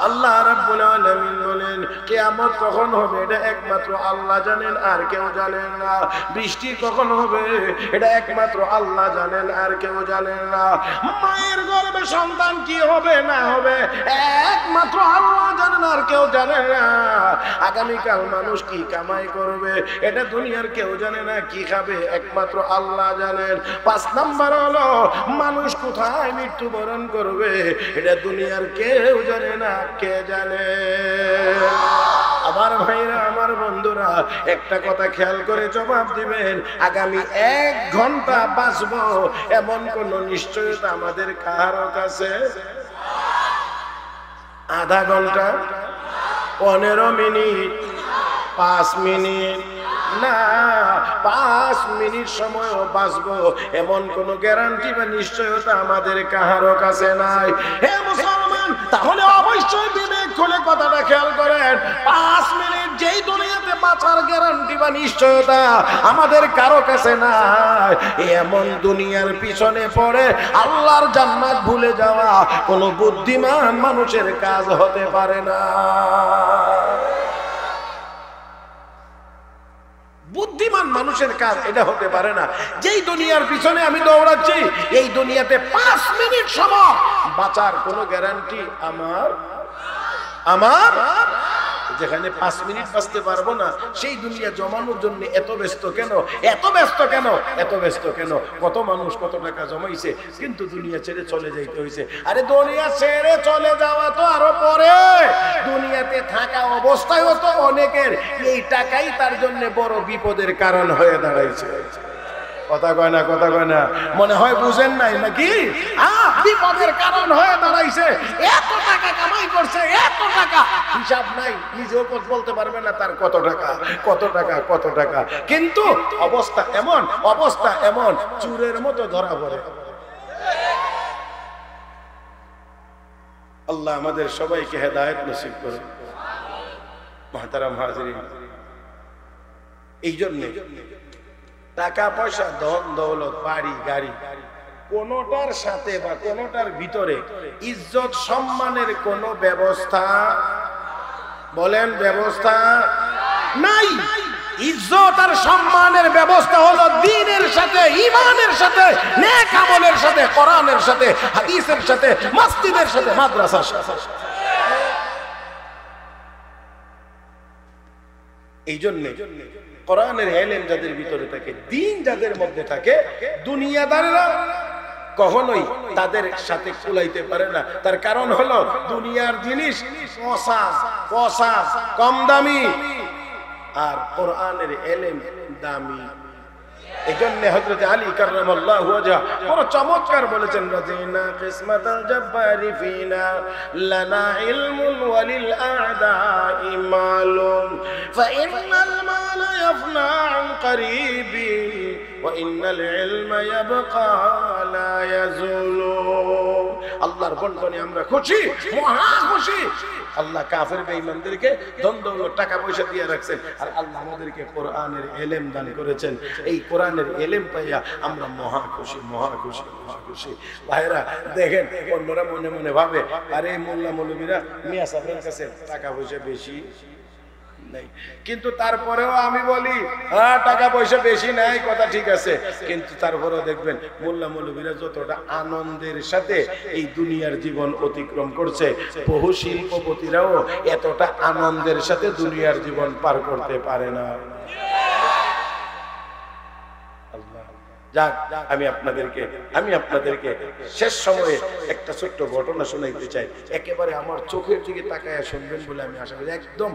আল্লাহ রাব্বুল আলামিন বলেন, কিয়ামত কখন হবে এটা একমাত্র আল্লাহ জানেন, আর কেউ জানেন না। বৃষ্টি কখন হবে এটা একমাত্র আল্লাহ জানেন, আর কেউ জানেন না। মায়ের গর্ভে সন্তান কি হবে না হবে একমাত্র আল্লাহ জানেন, আর কেউ জানে না। আগামীকাল মানুষ কি কামাই করবে এটা দুনিয়ার কেউ জানে না, কি খাবে একমাত্র আল্লাহ জানেন। 5 নাম্বার হলো মানুষ কোথায় মৃত্যুবরণ করবে এটা দুনিয়ার কেউ জানে না, কে জানে? আমার ভাইরা, আমার বন্ধুরা, একটা কথা খেয়াল করে জবাব দিবেন, আগামী 1 ঘন্টা বাঁচবো এমন কোন নিশ্চয়তা আমাদের কারো কাছে? আধা ঘন্টা, 15 মিনিট, 5 মিনিট না, 5 মিনিট সময়ও বাঁচবো এমন কোন গ্যারান্টি বা নিশ্চয়তা আমাদের কারো কাছে নাই। হে মুসলমান, তাহলে অবশ্যই বিবেক খুলে কথাটা খেয়াল করেন। 5 মিনিট যেই দুনিয়াতে বাঁচার গ্যারান্টি বা নিশ্চয়তা আমাদের কারো কাছে নাই, এমন দুনিয়ার পিছনে পড়ে আল্লাহর জান্নাত ভুলে যাওয়া কোনো বুদ্ধিমান মানুষের কাজ হতে পারে না। বুদ্ধিমান মানুষের কাজ এটা হতে পারে না। যেই দুনিয়ার পিছনে আমি দৌড়াচ্ছি, এই দুনিয়াতে 5 মিনিট সময় বাঁচার কোনো গ্যারান্টি আমার যেখানে 5 মিনিট বাঁচতে পারবো না, সেই দুনিয়া জমানোর জন্য এত ব্যস্ত কেন? এত ব্যস্ত কেন? এত ব্যস্ত কেন? কত মানুষ কত টাকা জমাইছে, কিন্তু দুনিয়া ছেড়ে চলে যাইতে হয়েছে। আরে দুনিয়া ছেড়ে চলে যাওয়া তো আরো পরে, দুনিয়াতে থাকা অবস্থায়ও তো অনেকের এই টাকাই তার জন্য বড় বিপদের কারণ হয়ে দাঁড়াইছে। কথা কয় না, কথা কয় না, মনে হয় বুঝেন নাই নাকি? বিপদের কারণ হয়ে দাঁড়াইছে। এত টাকা কামাই করছে, এত টাকা হিসাব নাই, নিজেও বলতে পারবে না তার কত টাকা, কত টাকা, কত টাকা। কিন্তু অবস্থা এমন, অবস্থা এমন, চুরের মতো ধরা পড়ে। আল্লাহ আমাদের সবাইকে হেদায়েত নসিব করুন। মুহতারাম হাজিরিন, এই জন্য টাকা পয়সা, ধন দৌলত, বাড়ি গাড়ি, কোনটার সাথে বা কোনটার ভিতরে ইজ্জত সম্মানের কোন ব্যবস্থা, বলেন ব্যবস্থা নাই। ইজ্জত আর সম্মানের ব্যবস্থা হলো দ্বীনের সাথে, ঈমানের সাথে, নেক আমলের সাথে, কোরআনের সাথে, হাদিসের সাথে, মসজিদের সাথে, মাদ্রাসার সাথে। এই জন্য কোরআনের ইলম যাদের ভিতরে থাকে, দ্বীন যাদের মধ্যে থাকে, দুনিয়াদাররা কখনোই তাদের সাথে কুলাইতে পারে না। তার কারণ হলো দুনিয়ার জিনিস পচা, কম দামি, আর কোরআনের ইলম দামি। এজন্য হযরত আলী কাররামাল্লাহু ওয়াজহা বড় চমৎকার বলেছেন, রাজিনা কিসমাতাল জাব্বারি ফিনা লানা ইলমুন ওয়ালিল আ'দাই মালুন ফাইন্নাল মালা ইয়াফনা আন কারীবিন ওয়া ইন্নাল ইলমা ইয়াবকা লা ইয়াজুলু। আল্লাহর বন্টনে আমরা খুশি, মহা খুশি। আল্লাহ কাফের বেঈমানদেরকে দ্বন্দ্ব টাকা পয়সা দিয়ে রাখছেন, আর আল্লাহ আমাদেরকে কোরআনের ইলম দান করেছেন। এই কোরআনের ইলম পাইয়া আমরা মহা খুশি, মহা খুশি, মহা খুশি। ভাইরা দেখেন, অন্যরা মনে মনে ভাবে আরে মোল্লা মৌলবীরা মিয়া সাহেবের কাছে টাকা পয়সা বেশি নাই, কিন্তু তারপরেও আমি বলি হ্যাঁ টাকা পয়সা বেশি নাই, কথা ঠিক আছে, কিন্তু তারপরেও দেখবেন মোল্লা মৌলবীরা যতটা আনন্দের সাথে এই দুনিয়ার জীবন অতিক্রম করছে, বহু শিল্পপতিরাও এতটা আনন্দের সাথে দুনিয়ার জীবন পার করতে পারে না। যাক, আমি আপনাদেরকে শেষ সময়ে একটা ছোট্ট ঘটনা শোনাইতে চাই। একেবারে আমার চোখের দিকে তাকায়া শুনবেন বলে আমি আশা করি। একদম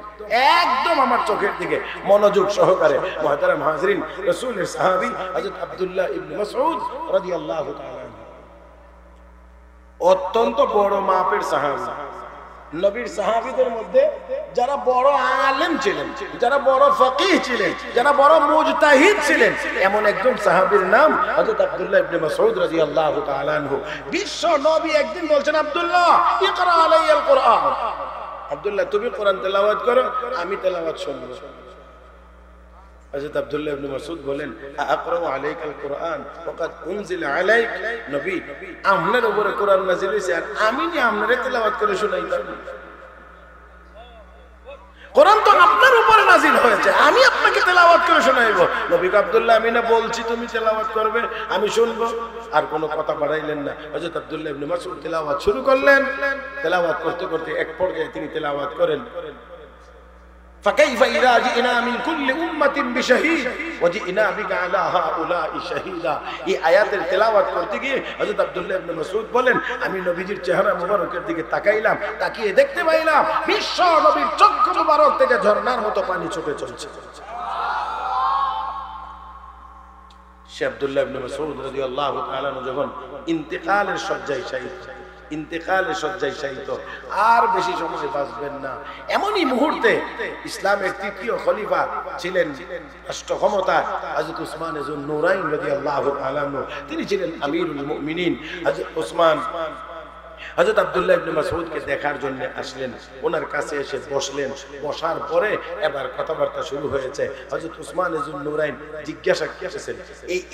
একদম আমার চোখের দিকে মনোযোগ সহকারে। মুহতারাম হাজরিন, রাসূলের সাহাবী হযরত আব্দুল্লাহ ইবনে মাসউদ রাদিয়াল্লাহু তাআলা অত্যন্ত বড় মাপের সাহাবী। নবীর সাহাবীদের মধ্যে যারা বড় আলেম ছিলেন, যারা বড় ফকিহ ছিলেন, যারা বড় মুজতাহিদ ছিলেন, এমন একজন সাহাবীর নাম হযরত আব্দুল্লাহ ইবনে মাসউদ রাদিয়াল্লাহু তাআলা আনহু। বিশ্ব নবী একদিন বলছেন, আব্দুল্লাহ ইকরা আলাইয়াল কুরআন, আব্দুল্লাহ তুমি কোরআন তেলাওয়াত করো, আমি তেলাওয়াত শুনব। হযরত আব্দুল্লাহ ইবনে মাসউদ বলেন, আকরাউ আলাইকাল কুরআন ওয়াকাদ উনজিলা আলাইক, নবী আপনার উপরে কোরআন নাযিল হইছে, আর আমি নি আপনারে তেলাওয়াত করে শুনাইতাম। কোরআন তো আপনার উপরে নাযিল হয়েছে, আমি আপনাকে তেলাওয়াত করে শোনাইব। নবী আব্দুল্লাহ আমি না বলছি তুমি তেলাওয়াত করবে, আমি শুনবো। আর কোনো কথা বাড়াইলেন না। হযরত আব্দুল্লাহ ইবনে মাসউদ তেলাওয়াত শুরু করলেন। তেলাওয়াত করতে করতে এক পর্যায়ে তিনি তেলাওয়াত করেন, فكيف إذا جئنا من كل أمة بشهيد وجئنا بك على هؤلاء شهيدا। এই আয়াতের তেলাওয়াত করতে গিয়ে হযরত আব্দুল্লাহ ইবনে মাসউদ বলেন, আমি নবীজির চেহারা মোবারকের দিকে তাকাইলাম, তাকিয়ে দেখতে পাইলাম বিশ্ব নবীর চক্ষু মোবারক থেকে ঝর্ণার মতো পানি ছুটে চলছে। শেখ আব্দুল্লাহ ইবনে মাসউদ রাদিয়াল্লাহু তাআলা যখন ইন্তেকালের শয্যায় শায়িত, আর বেশি সময় বাঁচবেন না। এমনই মুহূর্তে ইসলামের তৃতীয় খলিফা ছিলেন রাষ্ট্র ক্ষমতা হযরত উসমান যুন নূরাইন রাদিয়াল্লাহু তাআলা, তিনি ছিলেন আমিরুল মুমিনিন। হযরত উসমান হযরত আব্দুল্লাহ ইবনে মাসউদকে দেখার জন্য আসলেন, ওনার কাছে এসে বসলেন। বসার পরে এবার কথাবার্তা শুরু হয়েছে। হযরত উসমান যুন নূরাইন জিজ্ঞাসা করতেছেন,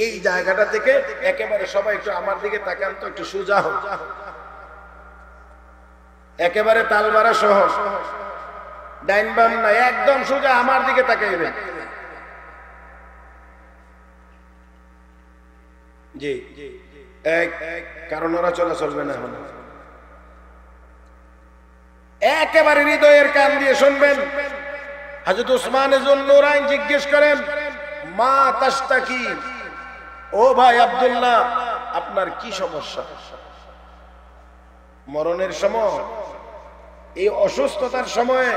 এই জায়গাটা থেকে একেবারে সবাই একটু আমার দিকে তাকান তো, একটু সোজা হন, একেবারে তালবাড়া সহ, ডাইন বাম না, একদম সোজা আমার দিকে তাকাইবেন। জি, কারণ ওরা চলা চলবে না, একেবারে হৃদয়ের কান দিয়ে শুনবেন। হযরত উসমান যুন নূরাইন জিজ্ঞেস করেন, মা তাশতাকি, ও ভাই আব্দুল্লাহ আপনার কি সমস্যা? মরণের সময়, এই অসুস্থতার সময়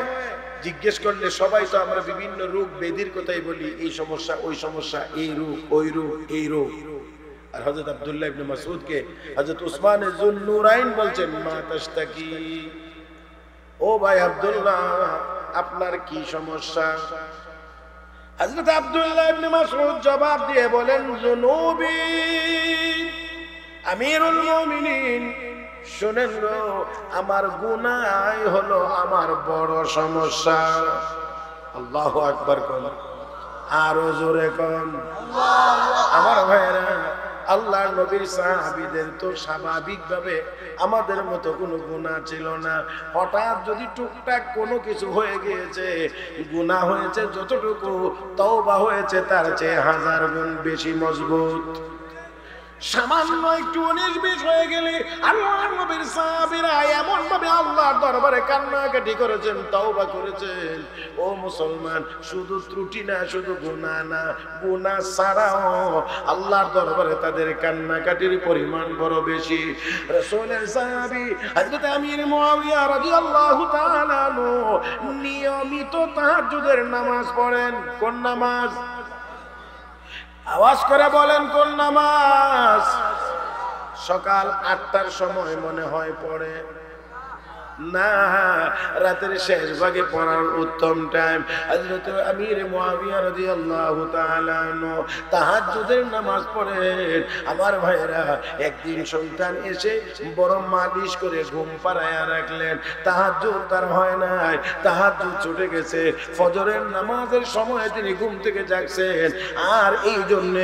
জিজ্ঞেস করলে সবাই তো আমরা বিভিন্ন রোগ ব্যাধির কথাই বলি, এই সমস্যা ওই সমস্যা, এই রোগ ওই রোগ এই রোগ। আর হযরত আব্দুল্লাহ ইবনে মাসউদকে হযরত উসমান যুন নূরাইন বলছেন, মা তাশতাকি, ও ভাই আব্দুল্লাহ আপনার কি সমস্যা? হযরত আব্দুল্লাহ ইবনে মাসউদ জবাব দিয়ে বলেন, জুনুবি, আমিরুল মুমিনিন শুনেন গো, আমার গুনাহ হলো আমার বড় সমস্যা। আল্লাহু আকবার কোন, আরো জোরে কোন। আমার ভাইরা, আল্লাহর নবীর সাহাবীদের তো স্বাভাবিকভাবে আমাদের মতো কোনো গুনাহ ছিল না। হঠাৎ যদি টুকটাক কোনো কিছু হয়ে গিয়েছে, গুনাহ হয়েছে যতটুকু, তওবা হয়েছে তার চেয়ে 1000 গুণ বেশি মজবুত। সামান্য একটু 19-20 হয়ে গেলে আল্লাহর নবীর সাহাবীরা এমন ভাবে আল্লাহর দরবারে কান্নাকাটি করেছেন, তওবা করেছেন। ও মুসলমান, শুধু ত্রুটি না, শুধু গুনাহ না, গুনাহ ছাড়াও আল্লাহর দরবারে তাদের কান্নাকাটির পরিমাণ বড় বেশি। রাসূলের সাহাবী হযরত আমির মুয়াবিয়া রাদিয়াল্লাহু তাআলা নিয়মিত তাহাজ্জুদের নামাজ পড়েন। কোন নামাজ? আওয়াজ করে বলেন, কোন নামাজ? সকাল 8টার সময় মনে হয় পড়ে, না, রাতের শেষ ভাগে পড়ার উত্তম টাইম। হযরত আমির মুআবিয়া রাদিয়াল্লাহু তাআলা আনহু তাহাজ্জুদের নামাজ পড়েন। আমার ভাইরা, একদিন সন্তান এসে বড় মালিশ করে ঘুম পাড়ায়া রাখলেন। তাহাজ্জুদ তার হয় নাই, তাহাজ্জুদ ছুটে গেছে। ফজরের নামাজের সময় তিনি ঘুম থেকে জাগছেন, আর এই জন্য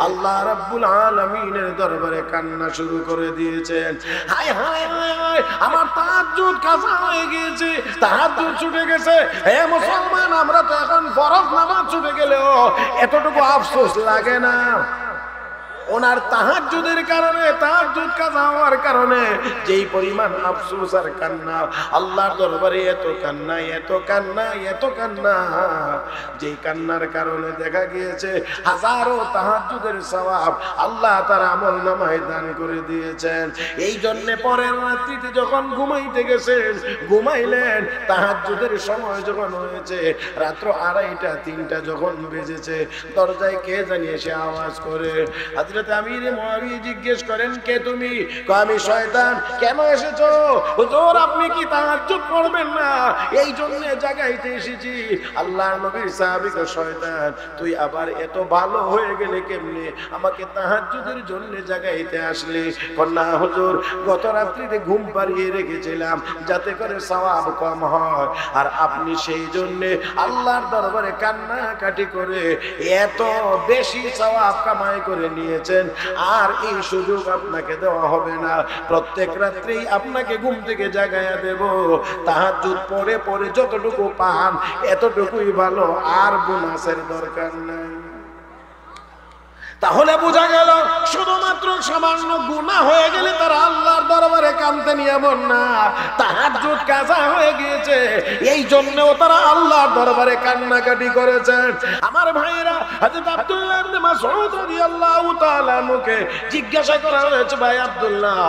আল্লাহ রাব্বুল আলামিনের দরবারে কান্না শুরু করে দিয়েছেন। হায় হায় হায়, আমার তাহাজ্জুদ কাজা হয়ে গিয়েছে, তাহাজ্জুদ ছুটে গেছে। হে মুসলমান, আমরা তো এখন ফরজ নামাজ ছুটে গেলেও এতটুকু আফসোস লাগে না। ওনার তাহাজ্জুদের কারণে, তাহাজ্জুদ কাজা হওয়ার কারণে যেই পরিমাণ আফসোস আর কান্না, আল্লাহর দরবারে এত কান্না, এত কান্না, এত কান্না, যেই কান্নার কারণে দেখা গিয়েছে হাজারো তাহাজ্জুদের সওয়াব আল্লাহ তার আমলনামায় দান করে দিয়েছেন। এই জন্য পরের রাত্রিতে যখন ঘুমাইতে গেছেন, ঘুমাইলেন, তাহাজ্জুদের সময় যখন হয়েছে, রাত্র 2:30 3টা যখন বেজেছে, দরজায় কে জানি এসে আওয়াজ করে। হযরত আমির মুআবিয়া জিজ্ঞেস করেন, কে তুমি? আমি শয়তান। কেন এসেছো? হুজুর, আপনি কি তাহাজ্জুদ পড়বেন না? এই জন্য জাগাইতে এসেছি। আল্লাহর নবীর সাহাবী কয়, শয়তান, তুই আবার এত ভালো হয়ে গেলে কেমনে? আমাকে তাহাজ্জুদের জন্য জাগাইতে আসলি? না হুজুর, গত রাত্রিতে ঘুম পাড়িয়ে রেখেছিলাম যাতে করে সওয়াব কম হয়, আর আপনি সেই জন্য আল্লাহর দরবারে কান্নাকাটি করে এত বেশি সওয়াব কামাই করে নিয়েছেন, আর এই সুযোগ আপনাকে দেওয়া হবে না। প্রত্যেক রাত্রেই আপনাকে ঘুম থেকে জাগাইয়া দেব। তাহাজ্জুদ পড়ে পড়ে যতটুকু পান এতটুকুই ভালো, আর বোনাসের দরকার নাই। তাহলে বোঝা গেল শুধুমাত্র সামান্য গুনাহ হয়ে গেলে তারা আল্লাহর দরবারে কাঁদতেন এমন না, তাহাজ্জুদ কাজা হয়ে গিয়েছে এই জন্যও তারা আল্লাহর দরবারে কান্নাকাটি করেছেন। আমার ভাইরা, হযরত আব্দুল্লাহ ইবনে মাসউদ রাদিয়াল্লাহু তাআলা আনহুকে জিজ্ঞাসা করা হয়েছে, ভাই আব্দুল্লাহ,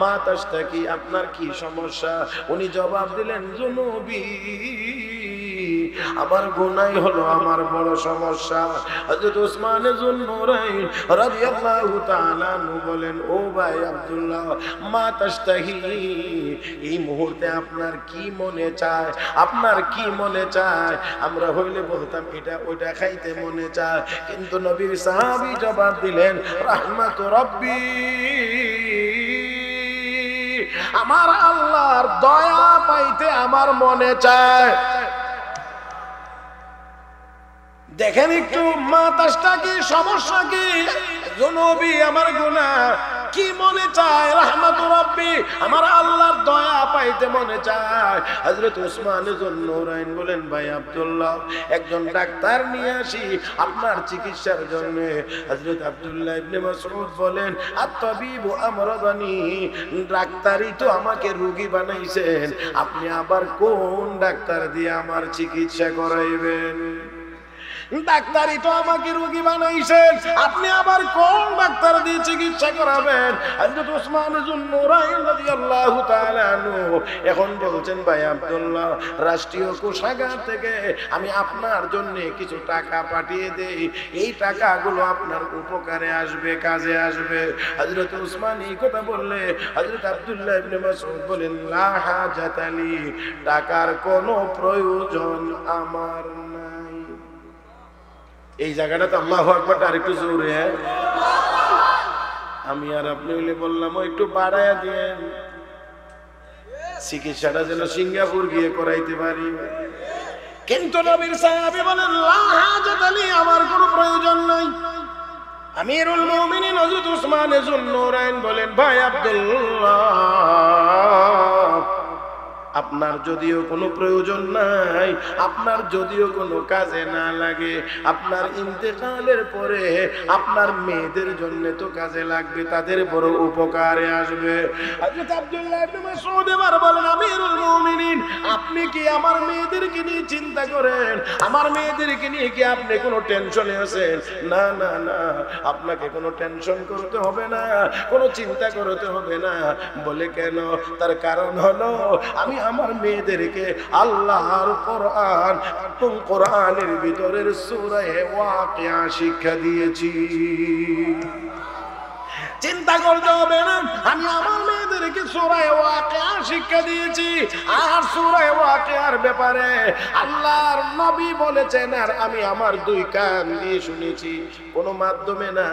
মা তাশতাকি, আপনার কি সমস্যা? উনি জবাব দিলেন, জুনুবি, আমার গুনাহ হলো আমার বড় সমস্যা। হযরত উসমান যুন্নুরাইন রাদিয়াল্লাহু তাআলা আনহু বলেন, ও ভাই আব্দুল্লাহ, মা তাশতাহি, এই মুহূর্তে আপনার কি মনে চায়? আপনার কি মনে চায়? আমরা হইলে বলতাম এটা ওইটা খাইতে মনে চায়, কিন্তু নবীর সাহাবী জবাব দিলেন, রাহমাতু রাব্বি, আমার আল্লাহর দয়া পাইতে আমার মনে চায়। দেখেন একটু, মা তাশতাকি, সমস্যা কি? জুনুবি, আমার গুনাহ, কি মনে চায়? রাহমাতু রাব্বি, আমার আল্লাহর দয়া পাইতে মনে চায়। হযরত উসমান যুন্নুরাইন বলেন, ভাই আব্দুল্লাহ, একজন ডাক্তার নিয়ে আসি আপনার চিকিৎসার জন্য। হযরত আব্দুল্লাহ ইবনে মাসউদ বলেন, আত-তাবিবু আমরাদানি, ডাক্তারই তো আমাকে রোগী বানাইছেন, আপনি আবার কোন ডাক্তার দিয়ে আমার চিকিৎসা করাইবেন? ডাক্তারই তো আমাকে রোগী বানাইছেন, আপনি আবার কোন ডাক্তার দিয়ে চিকিৎসা করাবেন? হযরত উসমান যুন্নুরাইন রাদিয়াল্লাহু তাআলা আনহু এখন বলছেন, ভাই আব্দুল্লাহ, রাষ্ট্রীয় কোষাগার থেকে আমি আপনার জন্য কিছু টাকা পাঠিয়ে দেই, এই টাকাগুলো আপনার উপকারে আসবে, কাজে আসবে। হযরত উসমান এই কথা বললে হযরত আব্দুল্লাহ ইবনে মাসউদ বলেন, লা হাজাতা লি, টাকার কোনো প্রয়োজন আমার নাই। এই জায়গাটাতে আল্লাহু আকবার আরেকটু জোরে, আমি আর আপনি হইলে বললাম ও একটু বাড়ায়া দিয়েন, চিকিৎসাটা যেন সিঙ্গাপুর গিয়ে করাইতে পারি। কিন্তু নবীর সাহাবী বলেন, লা হাজাত আলী, আমার কোনো প্রয়োজন নাই। আমিরুল মুমিনিন হযরত উসমান যুন্নুরাইন বলেন, ভাই আব্দুল্লাহ, আপনার যদিও কোনো প্রয়োজন নাই, আপনার যদিও কোনো কাজে না লাগে, আপনার ইন্তেকালের পরে আপনার মেয়েদের জন্য তো কাজে লাগবে, তাদের বড় উপকারে আসবে। হযরত আব্দুল্লাহ ইবনে মাসউদ এবার বলেন, আমিরুল মুমিনিন, আপনি কি আমার মেয়েদেরকে নিয়ে চিন্তা করেন? আমার মেয়েদেরকে নিয়ে কি আপনি কোনো টেনশনে আছেন? না না না, আপনাকে কোনো টেনশন করতে হবে না, কোনো চিন্তা করতে হবে না। বলে কেন? তার কারণ হলো আমি আমার মেয়েদেরকে আল্লাহর কোরআন এবং কোরআনের ভিতরের সূরা ওয়াকিয়া শিক্ষা দিয়েছি। চিন্তা করতে হবে না, আমি আমার মেয়েদেরকে সূরা ওয়াকিয়া শিক্ষা দিয়েছি। আর সূরা ওয়াকিয়ার ব্যাপারে আল্লাহর নবী বলেছেন, আর আমি আমার দুই কান দিয়ে শুনেছি, কোনো মাধ্যমে না,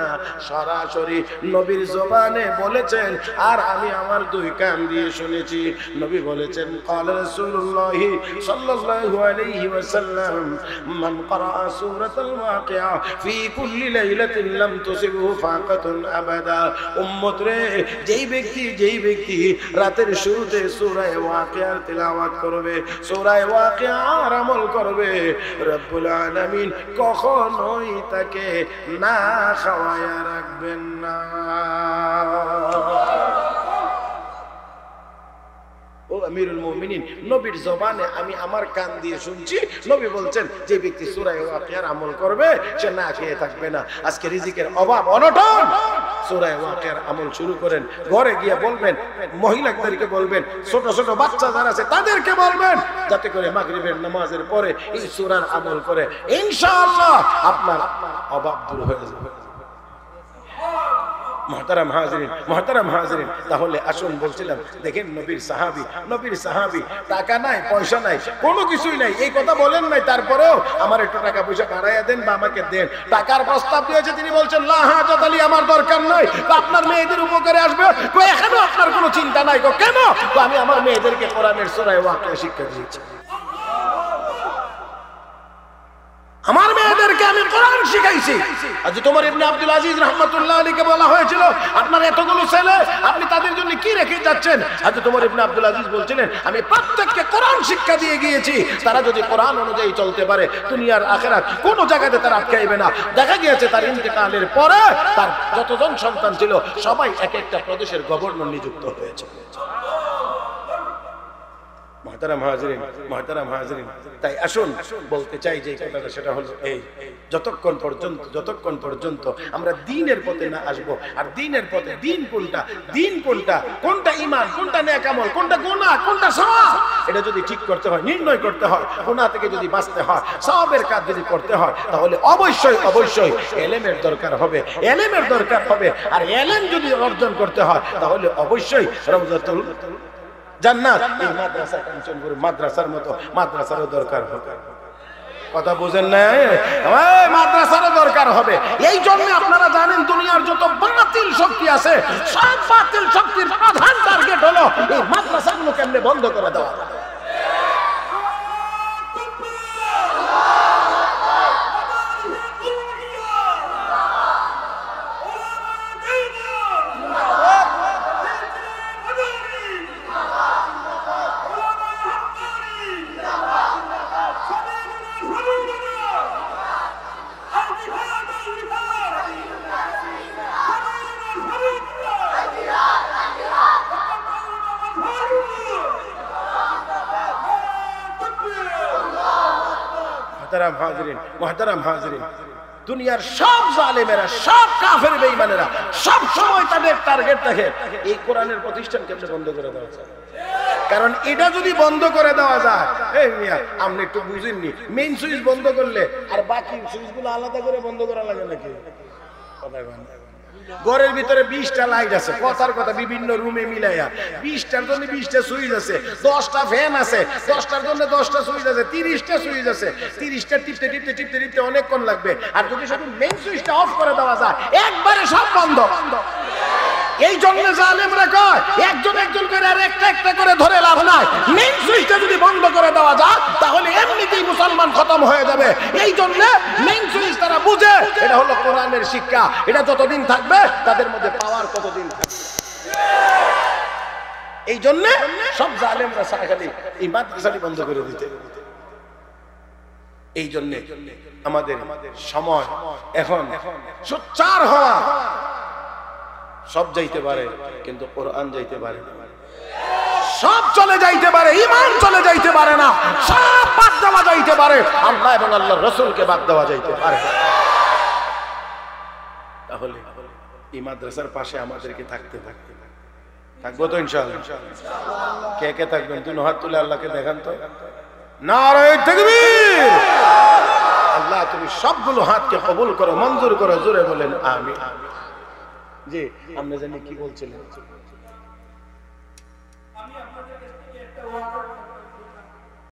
সরাসরি নবীর জবানে বলেছেন, আর আমি আমার দুই কান দিয়ে শুনেছি। নবী বলেছেন, ক্বালা রাসূলুল্লাহ সাল্লাল্লাহু আলাইহি ওয়াসাল্লাম, মান ক্বারা সূরাতাল ওয়াকিয়া ফি কুল্লি লাইলাতিন লাম তুসিবহু ফাকাতুন আবাদা। উম্মত রে, যেই ব্যক্তি রাতের শুরুতে সূরা ওয়াকিয়ার তিলাওয়াত করবে, সূরা ওয়াকিয়ার আমল করবে, রব্বুল আলামিন কখনোই তাকে না খাওয়ায়া রাখবেন না। ও আমিরুল মুমিনিন, নবীর জবানে আমি আমার কান দিয়ে শুনছি, নবী বলছেন যে ব্যক্তি সূরা ওয়াকিয়ার আমল করবে সে না খেয়ে থাকবে না। আজকে রিজিকের অভাব, অনটন, সূরা ওয়াকিয়ার আমল শুরু করেন। ঘরে গিয়ে বলবেন, মহিলাদেরকে বলবেন, ছোট ছোট বাচ্চা যারা আছে তাদেরকে বলবেন, যাতে করে মাগরিবের নামাজের পরে এই সূরার আমল করে, ইনশাআল্লাহ আপনার অভাব দূর হয়ে যাবে। মুহতারাম হাজিরিন, তাহলে আসুন, বলছিলাম, দেখেন নবীর সাহাবী, টাকা নাই, পয়সা নাই, কোনো কিছুই নাই, এই কথা বলেন নাই, তারপরেও আমার একটু টাকা পয়সা বাড়াইয়া দেন বা আমাকে দেন। টাকার প্রস্তাব দিয়েছে, তিনি বলছেন লা হাজাত আলী, আমার দরকার নাই, আপনার মেয়েদের উপকারে আসবে। এখানেও আপনার কোনো চিন্তা নাই। কেন? আমি আমার মেয়েদেরকে কোরআনের সূরা ওয়াকিয়া শিক্ষা দিয়েছি, আমার মেয়েদেরকে আমি কোরআন শিখাইছি। হযরত ওমর ইবনে আব্দুল আজিজ রাহমাতুল্লাহ আলাইহি বলা হয়েছিল, আপনার এতগুলো ছেলে, আপনি তাদের জন্য কি রেখে যাচ্ছেন? হযরত ওমর ইবনে আব্দুল আজিজ বলছিলেন, আমি প্রত্যেককে কোরআন শিক্ষা দিয়ে গিয়েছি, তারা যদি কোরআন অনুযায়ী চলতে পারে, দুনিয়ার আখিরাত কোনো জায়গাতে তারা আটকাইবে না। দেখা গিয়েছে তার ইন্তেকালের পরে তার যতজন সন্তান ছিল সবাই এক একটা প্রদেশের গভর্নর নিযুক্ত হয়েছে। মুহতারাম হাজিরিন, তাই আসুন, বলতে চাই যে কথাটা, সেটা হলো এই, যতক্ষণ পর্যন্ত আমরা দ্বীনের পথে না আসবো, আর দ্বীনের পথে দ্বীন কোনটা ঈমান, কোনটা নেক আমল, কোনটা গুনাহ, কোনটা সওয়াব, এটা যদি ঠিক করতে হয়, নির্ণয় করতে হয়, গুনাহ থেকে যদি বাঁচতে হয়, সওয়াবের কাজ যদি করতে হয়, তাহলে অবশ্যই ইলমের দরকার হবে, আর ইলম যদি অর্জন করতে হয়, তাহলে অবশ্যই রওজাতুল জান্নাত, এই মাদ্রাসা কাঞ্চনপুর মাদ্রাসার মতো মাদ্রাসারও দরকার হবে। কথা বুঝেন না? মাদ্রাসারও দরকার হবে। এই জন্য আপনারা জানেন, দুনিয়ার যত বাতিল শক্তি আছে, সব বাতিল শক্তির প্রধান টার্গেট হলো এই মাদ্রাসাগুলো কেমনে বন্ধ করে দেওয়া। মুহতারাম হাজিরিন, দুনিয়ার সব জালেমেরা, সব কাফের বেঈমানেরা সব সময় তাদের টার্গেট থাকে এই কোরআনের প্রতিষ্ঠান কেমনে বন্ধ করে দেওয়া যায়। কারণ এটা যদি বন্ধ করে দেওয়া যায়, এই মিয়া আপনি একটু বুঝেননি, মেইন সুইচ বন্ধ করলে আর বাকি সুইচগুলো আলাদা করে বন্ধ করা লাগে নাকি? ঘরের ভিতরে 20টা লাইট আছে, কথার কথা, বিভিন্ন রুমে মিলাইয়া 20টার জন্য 20টা সুইচ আছে, 10টা ফ্যান আছে, 10টার জন্য 10টা সুইচ আছে, 30টা সুইচ আছে, 30টা টিপতে অনেকক্ষণ লাগবে। আর যদি শুধু মেইন সুইচটা অফ করে দেওয়া যায়, একবারে সব বন্ধ। এই জন্য জালেমরা কয়, একজন করে আর একটা করে ধরে লাভ নাই, মেইন সুইচটা যদি বন্ধ করে দেওয়া যায় তাহলে এমনিতেই মুসলমান খতম হয়ে যাবে। এই জন্য মেইন সুইচ তারা বুঝে, এটা হলো কোরআনের শিক্ষা, এটা যতদিন থাকবে তাদের মধ্যে পাওয়ার ততদিন থাকবে। এই জন্য সব জালেমরা সারাখালি এই মাদ্রাসাটি বন্ধ করে দিতে। এই জন্য আমাদের সময় এখন সোচ্চার হওয়া। সব যাইতে পারে কিন্তু কোরআন যাইতে পারে না, সব চলে যাইতে পারে, ঈমান চলে যাইতে পারে না, সব বাদ দেওয়া যাইতে পারে, আল্লাহ এবং আল্লাহর রাসূলকে বাদ দেওয়া যাইতে পারে। তাহলে এই মাদ্রাসার পাশে আমাদেরকে থাকবো তো ইনশাআল্লাহ। কে কে থাকবেন? দুই হাত তুলে আল্লাহকে দেখান তো। নারে তাকবীর! আল্লাহ তুমি সবগুলো হাতকে কবুল করো, মঞ্জুর করো, জোরে বলেন আমিন। জি আপনি জানি কি বলছিলেন? আমি আপনাদের কাছ থেকে একটা ওয়াদা